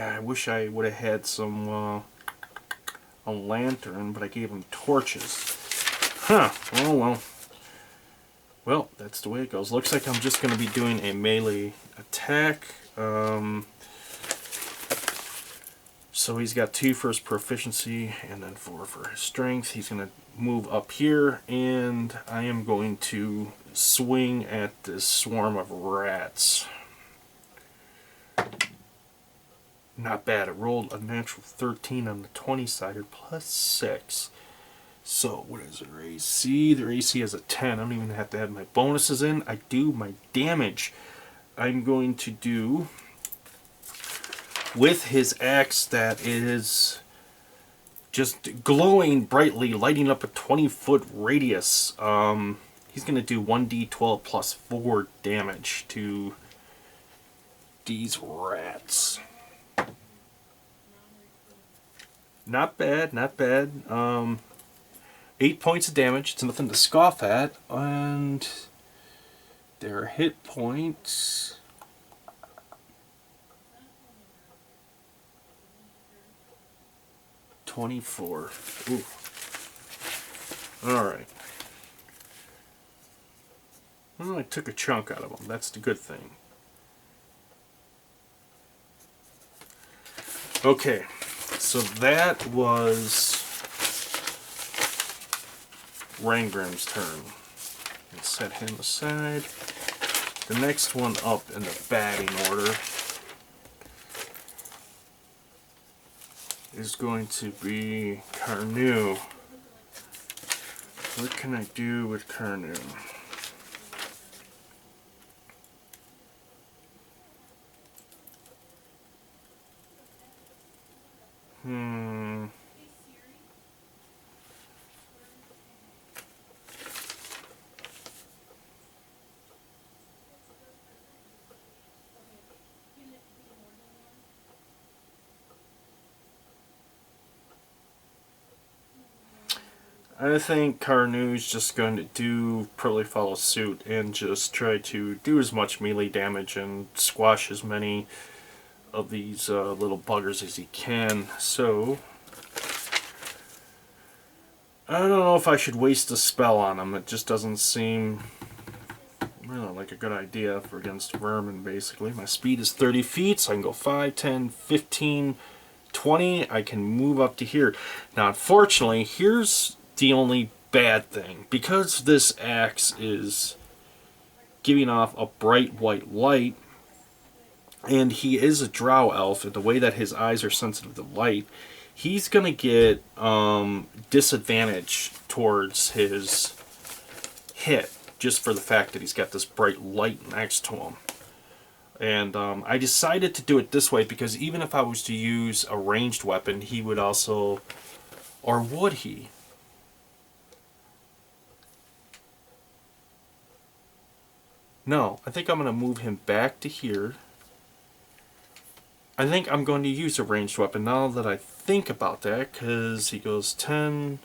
I wish I would have had some a lantern, but I gave him torches. Huh, oh well. Well, that's the way it goes. Looks like I'm just going to be doing a melee attack. So he's got 2 for his proficiency and then 4 for his strength. He's going to move up here, and I am going to swing at this swarm of rats. Not bad. It rolled a natural 13 on the 20-sided plus 6. So, what is their AC? Their AC is a 10. I don't even have to add my bonuses in. I do my damage. I'm going to do, with his axe that is just glowing brightly, lighting up a 20-foot radius, he's going to do 1d12 plus 4 damage to these rats. Not bad, not bad. 8 points of damage. It's nothing to scoff at. And their hit points... $24. Ooh. Alright. Well, I took a chunk out of them. That's the good thing. Okay. So that was Rangrim's turn. And set him aside. The next one up in the batting order is going to be Carnu. What can I do with Carnu? I think Carnu's just going to probably follow suit and just try to do as much melee damage and squash as many of these little buggers as he can. So, I don't know if I should waste a spell on him. It just doesn't seem really like a good idea for against vermin, basically. My speed is 30 feet, so I can go 5, 10, 15, 20. I can move up to here. Now, unfortunately, here's the only bad thing. Because this axe is giving off a bright white light. And he is a drow elf, and the way that his eyes are sensitive to light, he's going to get disadvantage towards his hit, just for the fact that he's got this bright light next to him. And I decided to do it this way because even if I was to use a ranged weapon, he would also... Or would he? No, I think I'm going to move him back to here. I think I'm going to use a ranged weapon now that I think about that, because he goes 10,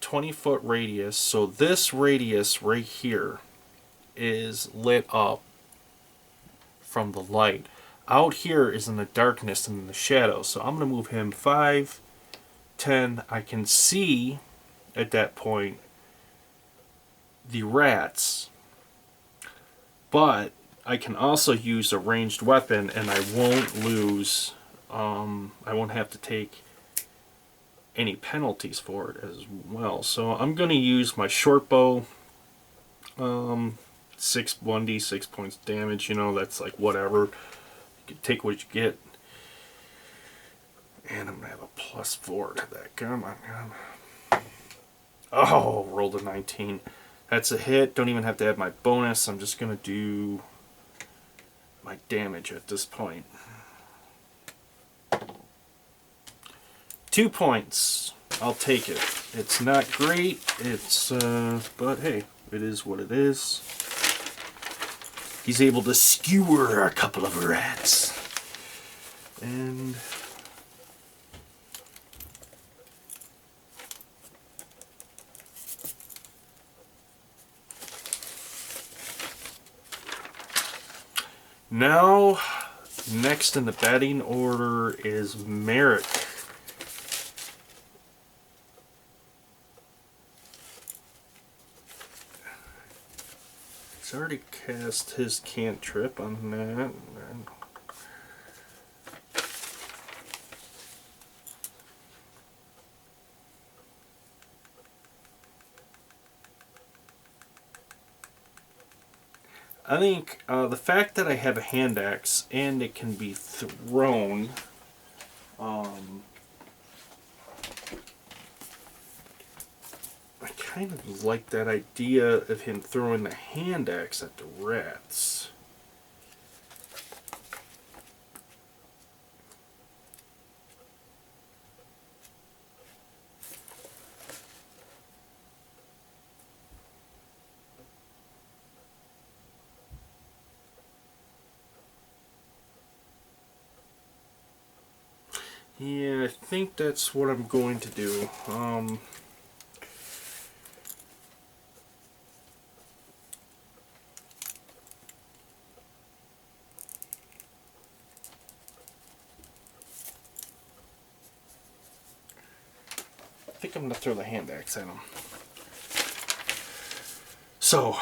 20 foot radius. So this radius right here is lit up from the light. Out here is in the darkness and in the shadows. So I'm going to move him 5, 10. I can see at that point the rats, but I can also use a ranged weapon and I won't lose, I won't have to take any penalties for it as well. So I'm going to use my short bow, 1d6 points damage, you know, that's like whatever. You can take what you get. And I'm going to have a +4 to that. Come on, come on. Oh, rolled a 19. That's a hit. Don't even have to add my bonus. I'm just going to do my damage at this point. 2 points. I'll take it. It's not great. It's, but hey, it is what it is. He's able to skewer a couple of rats. And... now, next in the batting order is Merrick. He's already cast his cantrip on that. I think the fact that I have a hand axe and it can be thrown, I kind of like that idea of him throwing the hand axe at the rats. Yeah, I think that's what I'm going to do. I think I'm going to throw the hand axe at him. So,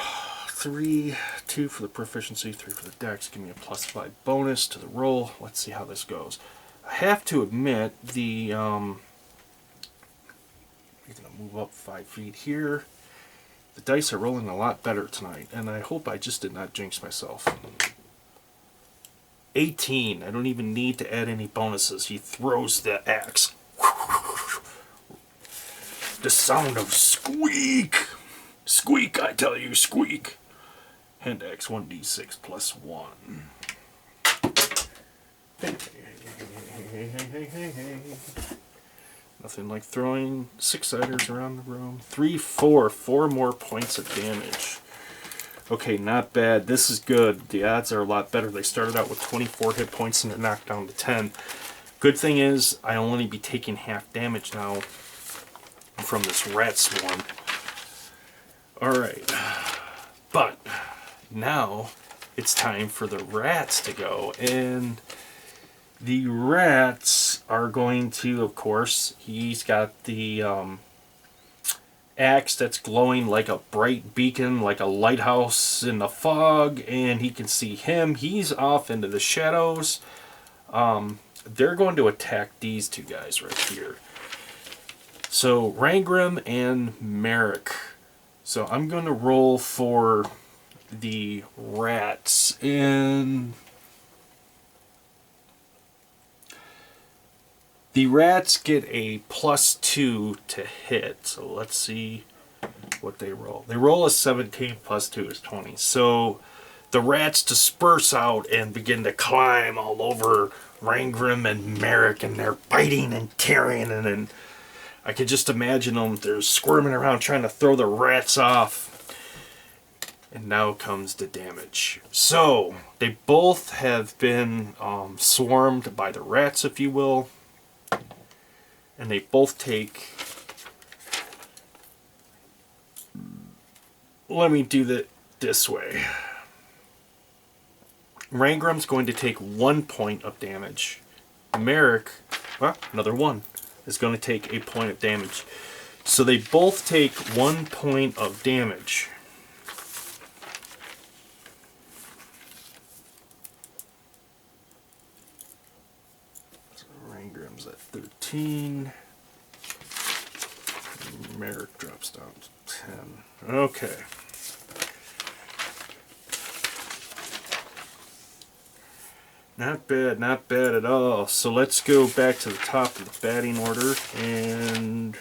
3, 2 for the proficiency, 3 for the dex. Give me a +5 bonus to the roll. Let's see how this goes. I have to admit, you're going to move up 5 feet here. The dice are rolling a lot better tonight, and I hope I just did not jinx myself. 18. I don't even need to add any bonuses. He throws the axe. The sound of squeak. Squeak, I tell you, squeak. Hand axe 1d6 +1. Hey. Nothing like throwing 6-siders around the room. 3, 4. 4 more points of damage. Okay, not bad. This is good. The odds are a lot better. They started out with 24 hit points and they're knocked down to 10. Good thing is, I only be taking half damage now from this rat swarm. Alright. But, now, it's time for the rats to go. And... the rats are going to, of course, he's got the axe that's glowing like a bright beacon, like a lighthouse in the fog, and he can see him. He's off into the shadows. They're going to attack these two guys right here. So, Rangrim and Merrick. So I'm going to roll for the rats, and the rats get a +2 to hit. So let's see what they roll. They roll a 17, +2 is 20. So the rats disperse out and begin to climb all over Rangram and Merrick, and they're biting and tearing, and I can just imagine them. They're squirming around trying to throw the rats off. And now comes the damage. So they both have been swarmed by the rats, if you will. And they both take... Let me do that this way. Rangram's going to take 1 point of damage. Merrick, well, another 1, is going to take a point of damage. So they both take 1 point of damage. So Rangram's at 13. Merrick drops down to 10. Okay. Not bad, not bad at all. So let's go back to the top of the batting order, and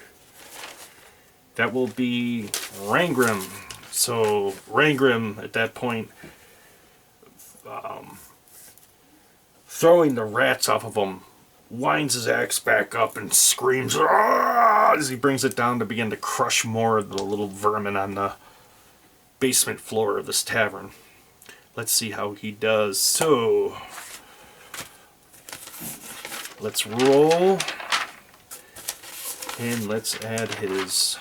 that will be Rangram. So Rangram, at that point, throwing the rats off of him, winds his axe back up and screams as he brings it down to begin to crush more of the little vermin on the basement floor of this tavern. Let's see how he does. So let's roll, and let's add his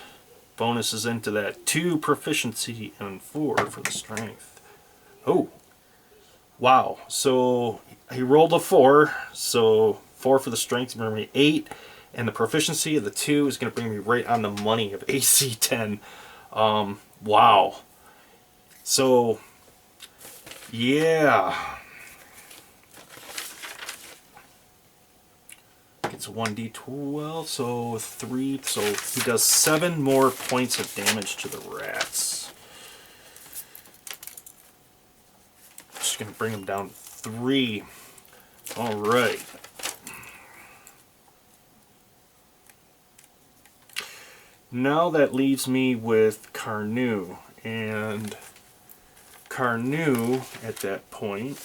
bonuses into that. 2 proficiency and 4 for the strength. Oh, wow. So he rolled a 4, so 4 for the strength is going to bring me 8, and the proficiency of the 2 is going to bring me right on the money of AC 10. Wow. So, yeah. It's a 1d12, so 3, so he does 7 more points of damage to the rats. Just going to bring him down to 3. Alright. Now that leaves me with Carnu, and Carnu at that point,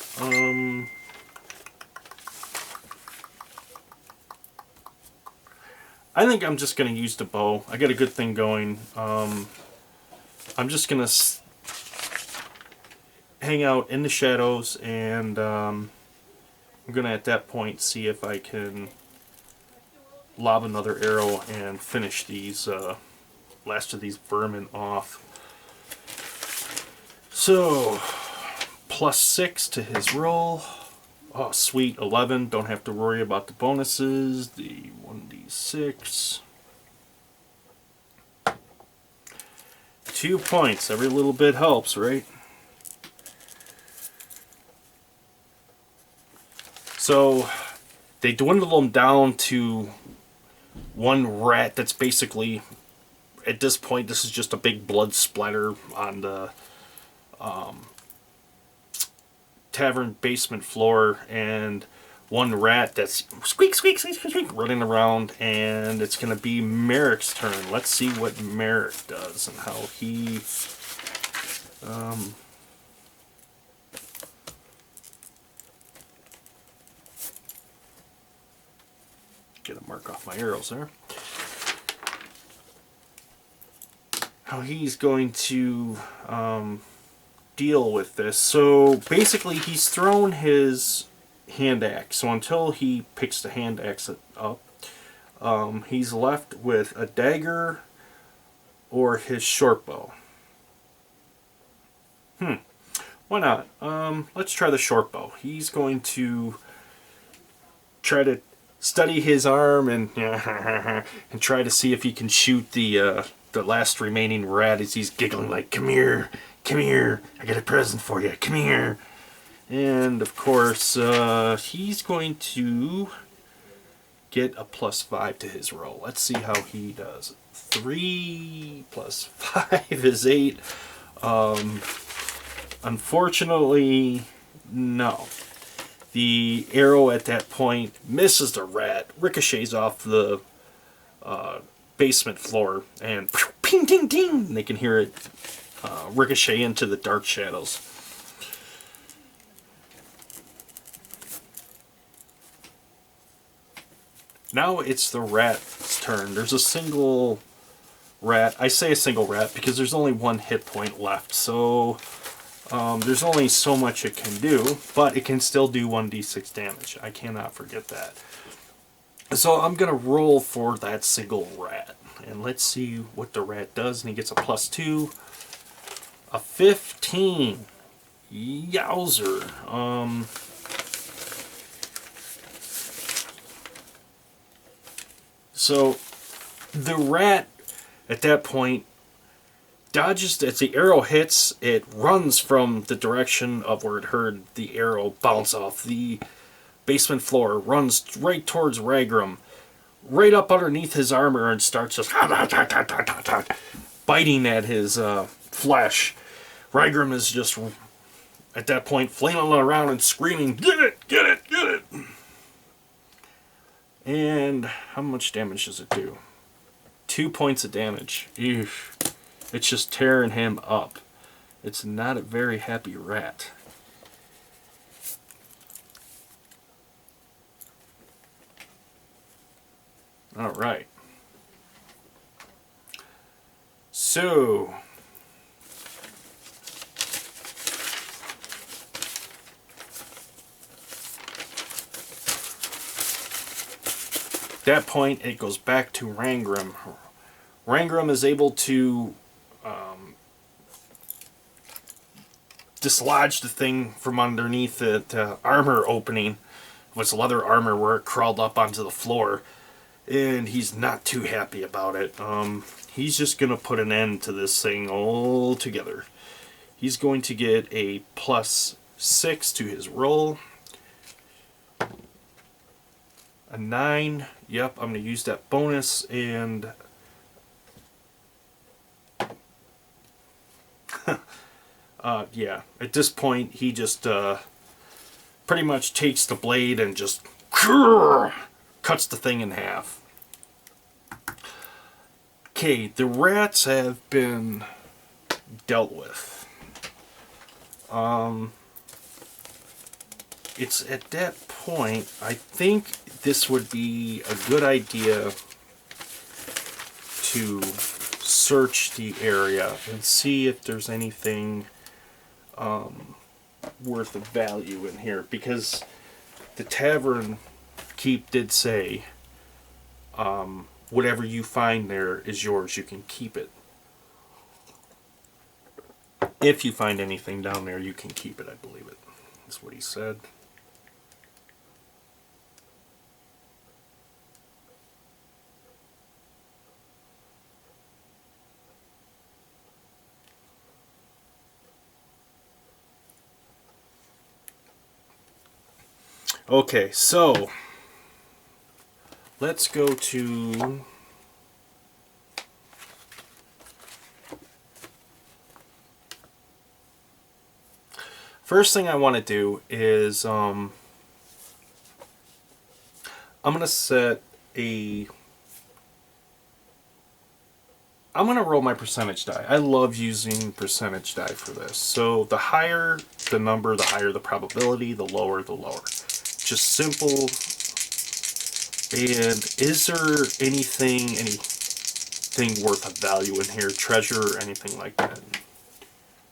I think I'm just going to use the bow. I got a good thing going. I'm just going to hang out in the shadows, and I'm going to at that point see if I can lob another arrow and finish these last of these vermin off. So +6 to his roll. Oh, sweet, 11. Don't have to worry about the bonuses. The 1d6. 2 points. Every little bit helps, right? So they dwindle them down to 1 rat that's basically, at this point, this is just a big blood splatter on the tavern basement floor, and 1 rat that's squeak, squeak, squeak, squeak, squeak, running around, and it's going to be Merrick's turn. Let's see what Merrick does and how he get a mark off my arrows there. How he's going to deal with this. So basically he's thrown his hand axe, so until he picks the hand axe up, he's left with a dagger or his short bow. Why not? Let's try the short bow. He's going to try to study his arm and and try to see if he can shoot the last remaining rat as he's giggling like, "Come here, come here, I got a present for you, come here." And of course, he's going to get a +5 to his roll. Let's see how he does. 3 plus 5 is 8. Unfortunately, no. The arrow at that point misses the rat, ricochets off the basement floor, and ping, ding, ding. They can hear it ricochet into the dark shadows. Now it's the rat's turn. There's a single rat. I say a single rat because there's only 1 hit point left. So there's only so much it can do, but it can still do 1d6 damage. I cannot forget that. So I'm going to roll for that single rat. And let's see what the rat does. And he gets a +2. A 15. Yowzer. So the rat at that point dodges as the arrow hits. It runs from the direction of where it heard the arrow bounce off the basement floor, runs right towards Ragram, right up underneath his armor, and starts just biting at his flesh. Ragram is just at that point flailing around and screaming, "Get it! Get it! Get it!" And how much damage does it do? 2 points of damage. Eesh. It's just tearing him up. It's not a very happy rat. Alright. So at that point, it goes back to Ragram. Ragram is able to dislodge the thing from underneath the armor opening of its leather armor where it crawled up onto the floor, and he's not too happy about it. He's just going to put an end to this thing altogether. He's going to get a +6 to his roll. A 9. Yep, I'm going to use that bonus, and yeah, at this point he just pretty much takes the blade and just cuts the thing in half. Okay, the rats have been dealt with. It's at that point, I think this would be a good idea to search the area and see if there's anything worth of value in here, because the tavern keep did say whatever you find there is yours. You can keep it. If you find anything down there, you can keep it, I believe it. That's what he said. Okay, so let's go to first thing I want to do is I'm going to set a I'm going to roll my percentage die. I love using percentage die for this. So the higher the number, the higher the probability, the lower the lower. Just simple. And is there anything worth of value in here? Treasure or anything like that?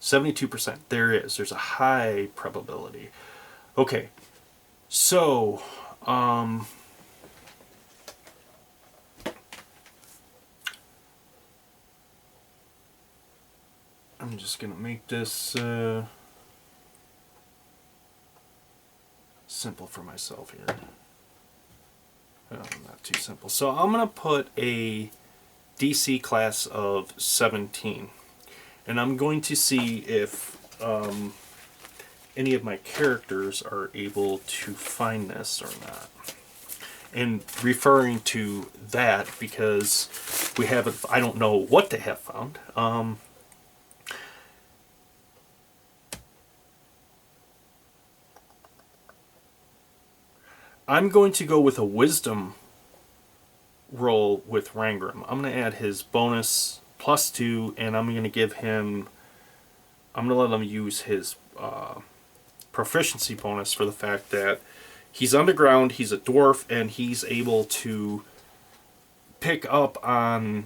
72%. There is. There's a high probability. Okay. So, I'm just going to make this simple for myself here. Not too simple. So I'm going to put a DC class of 17. And I'm going to see if any of my characters are able to find this or not. and referring to that because we haven't, I don't know what they have found. I'm going to go with a wisdom roll with Rangram. I'm going to add his bonus +2, and I'm going to give him, I'm going to let him use his proficiency bonus for the fact that he's underground, he's a dwarf, and he's able to pick up on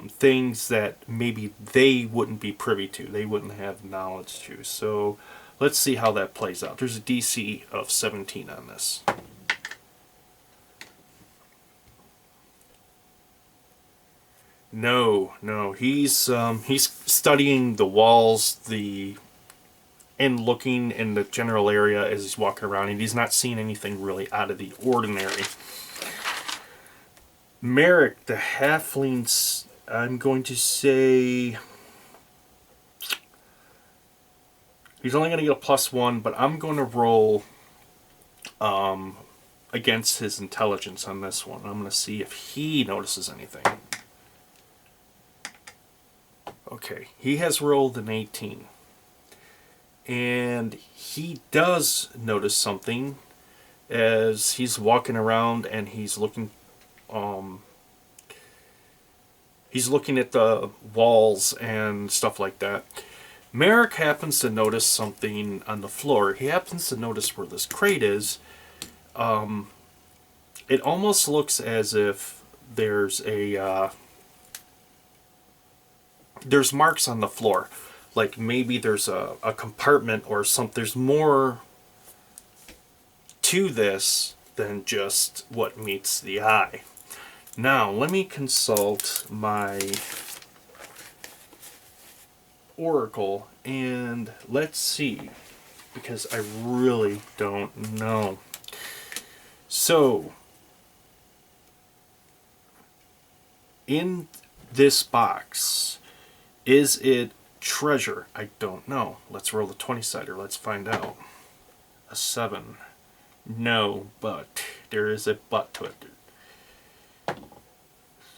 things that maybe they wouldn't be privy to. They wouldn't have knowledge to. So let's see how that plays out. There's a DC of 17 on this. No, he's studying the walls, and looking in the general area as he's walking around, and he's not seeing anything really out of the ordinary. Merrick, the halflings, I'm going to say he's only going to get a +1, but I'm going to roll against his intelligence on this one. I'm going to see if he notices anything. Okay, he has rolled an 18. And he does notice something as he's walking around and he's looking at the walls and stuff like that. Merrick happens to notice something on the floor. He happens to notice where this crate is. It almost looks as if there's marks on the floor. Like maybe there's a compartment or something. There's more to this than just what meets the eye. Now, let me consult my oracle and let's see, because I really don't know. So, in this box, is it treasure? I don't know. Let's roll the 20-sider. Let's find out. A 7. No, but there is a but to it.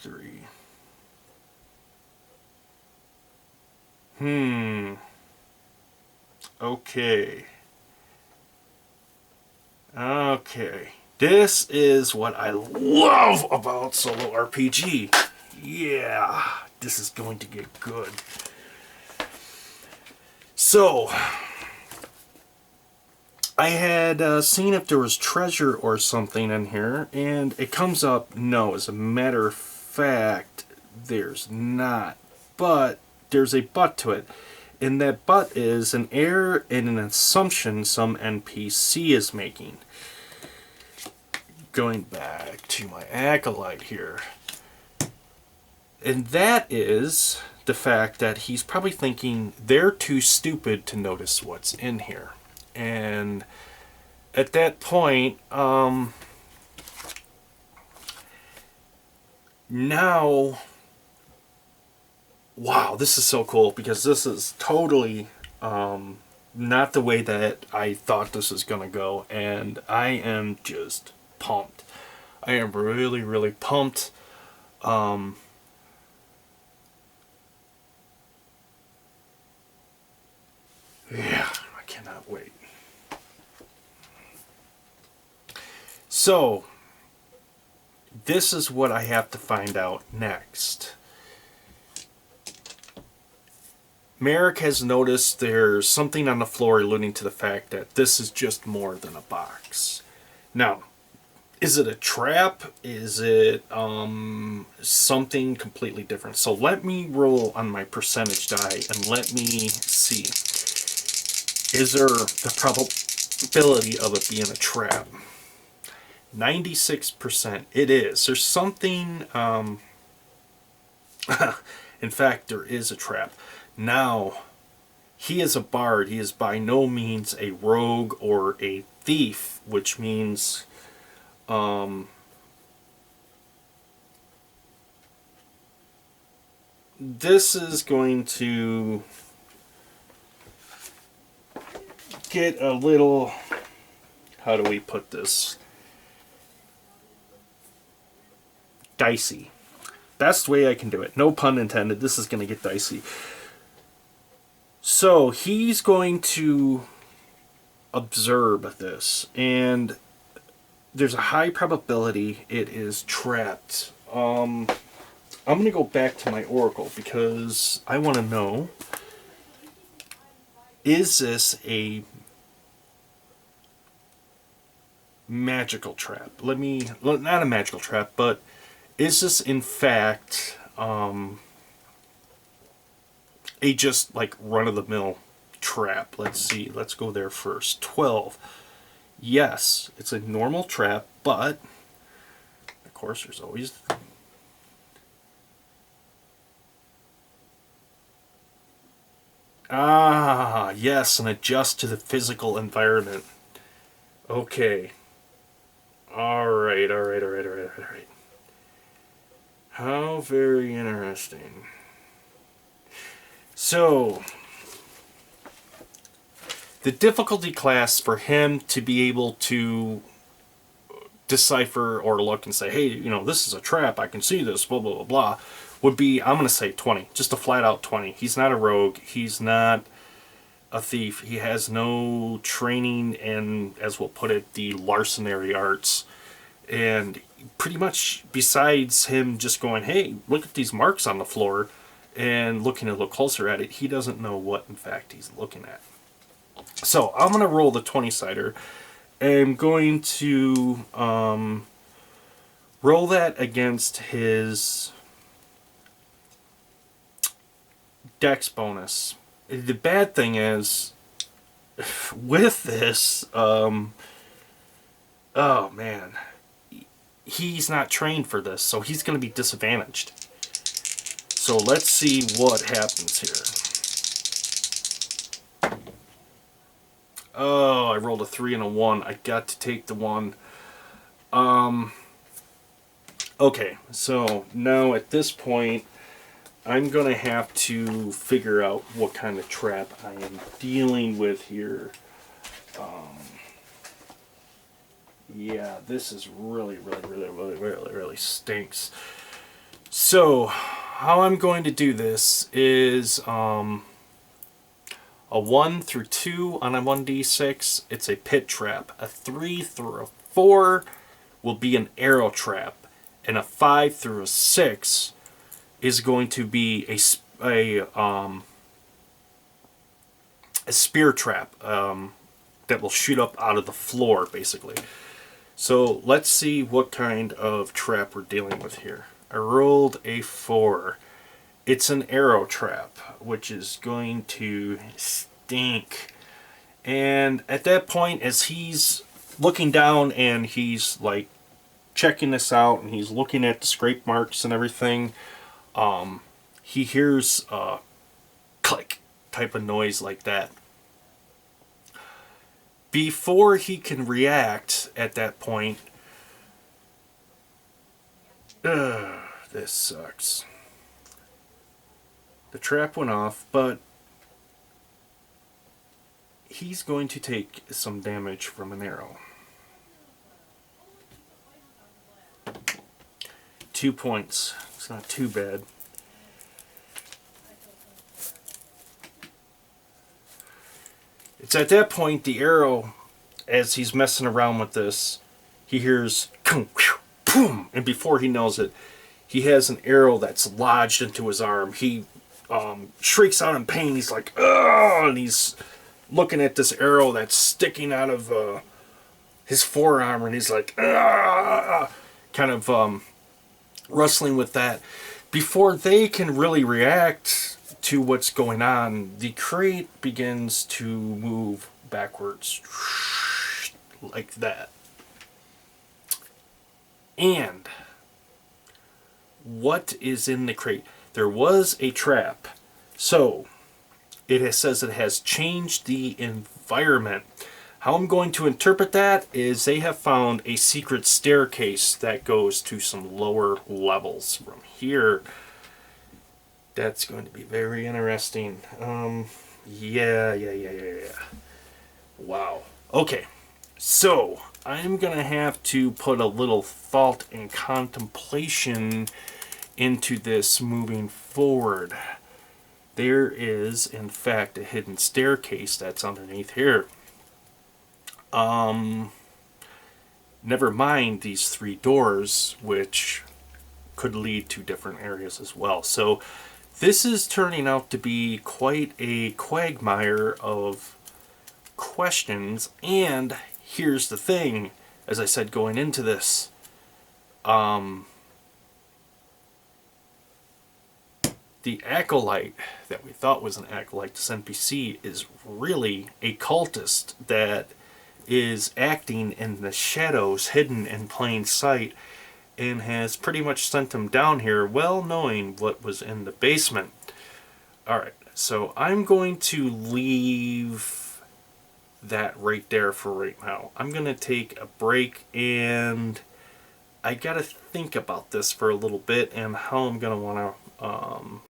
3. Okay. This is what I love about solo RPG. Yeah, this is going to get good. So, I had seen if there was treasure or something in here, and it comes up, no, as a matter of fact, there's not. But there's a but to it. And that but is an error in an assumption some NPC is making. Going back to my acolyte here. And that is the fact that he's probably thinking they're too stupid to notice what's in here. And at that point, now, wow, this is so cool because this is totally not the way that I thought this was going to go. And I am just pumped. I am really, really pumped. Yeah, I cannot wait. So, this is what I have to find out next. Merrick has noticed there's something on the floor alluding to the fact that this is just more than a box. Now, is it a trap? Is it something completely different? So let me roll on my percentage die and let me see. Is there the probability of it being a trap? 96%. It is. There's something... in fact, there is a trap. Now, he is a bard. He is by no means a rogue or a thief, which means... this is going to get a little, how do we put this? dicey. Best way I can do it. No pun intended. This is going to get dicey. So he's going to observe this, and there's a high probability it is trapped. I'm going to go back to my oracle because I want to know, is this a magical trap? Not a magical trap, but is this in fact a just like run-of-the-mill trap? Let's see. Let's go there first. 12. Yes, it's a normal trap, but of course there's always... Ah, yes, and adjust to the physical environment. Okay. Alright. How very interesting. So, the difficulty class for him to be able to decipher or look and say, hey, you know, this is a trap, I can see this, blah, blah, blah, blah, would be, I'm going to say 20. Just a flat out 20. He's not a rogue. He's not a thief. He has no training in, as we'll put it, the larcenary arts. And pretty much besides him just going, hey, look at these marks on the floor, and looking a little closer at it, he doesn't know what in fact he's looking at. So I'm going to roll the 20-sider. I'm going to roll that against his dex bonus. The bad thing is, with this, oh man, he's not trained for this, so he's going to be disadvantaged. So let's see what happens here. Oh, I rolled a 3 and a 1. I got to take the 1. Okay, so now at this point, I'm going to have to figure out what kind of trap I am dealing with here. Yeah, this is really stinks. So, how I'm going to do this is a 1 through 2 on a 1d6, it's a pit trap. A 3 through a 4 will be an arrow trap. And a 5 through a 6 is going to be a spear trap that will shoot up out of the floor, basically. So let's see what kind of trap we're dealing with here. I rolled a 4. It's an arrow trap, which is going to stink. And at that point, as he's looking down and he's like checking this out and he's looking at the scrape marks and everything, he hears a click type of noise like that. Before he can react at that point, this sucks. The trap went off, but he's going to take some damage from an arrow. 2 points. It's not too bad. It's at that point the arrow, as he's messing around with this, he hears boom, and before he knows it, he has an arrow that's lodged into his arm. He shrieks out in pain. He's like, ugh, and he's looking at this arrow that's sticking out of his forearm, and he's like, ugh, kind of wrestling with that. Before they can really react to what's going on, the crate begins to move backwards like that. And what is in the crate? There was a trap. So says it has changed the environment. How I'm going to interpret that is they have found a secret staircase that goes to some lower levels from here. That's going to be very interesting. Yeah. Wow. Okay. So, I'm going to have to put a little thought and contemplation into this moving forward. There is, in fact, a hidden staircase that's underneath here. Never mind these 3 doors, which could lead to different areas as well. So this is turning out to be quite a quagmire of questions. And here's the thing, as I said going into this, the acolyte that we thought was an acolyte, this NPC, is really a cultist that is acting in the shadows, hidden in plain sight, and has pretty much sent him down here, well knowing what was in the basement. Alright, so I'm going to leave that right there for right now. I'm going to take a break, and I gotta think about this for a little bit and how I'm going to want to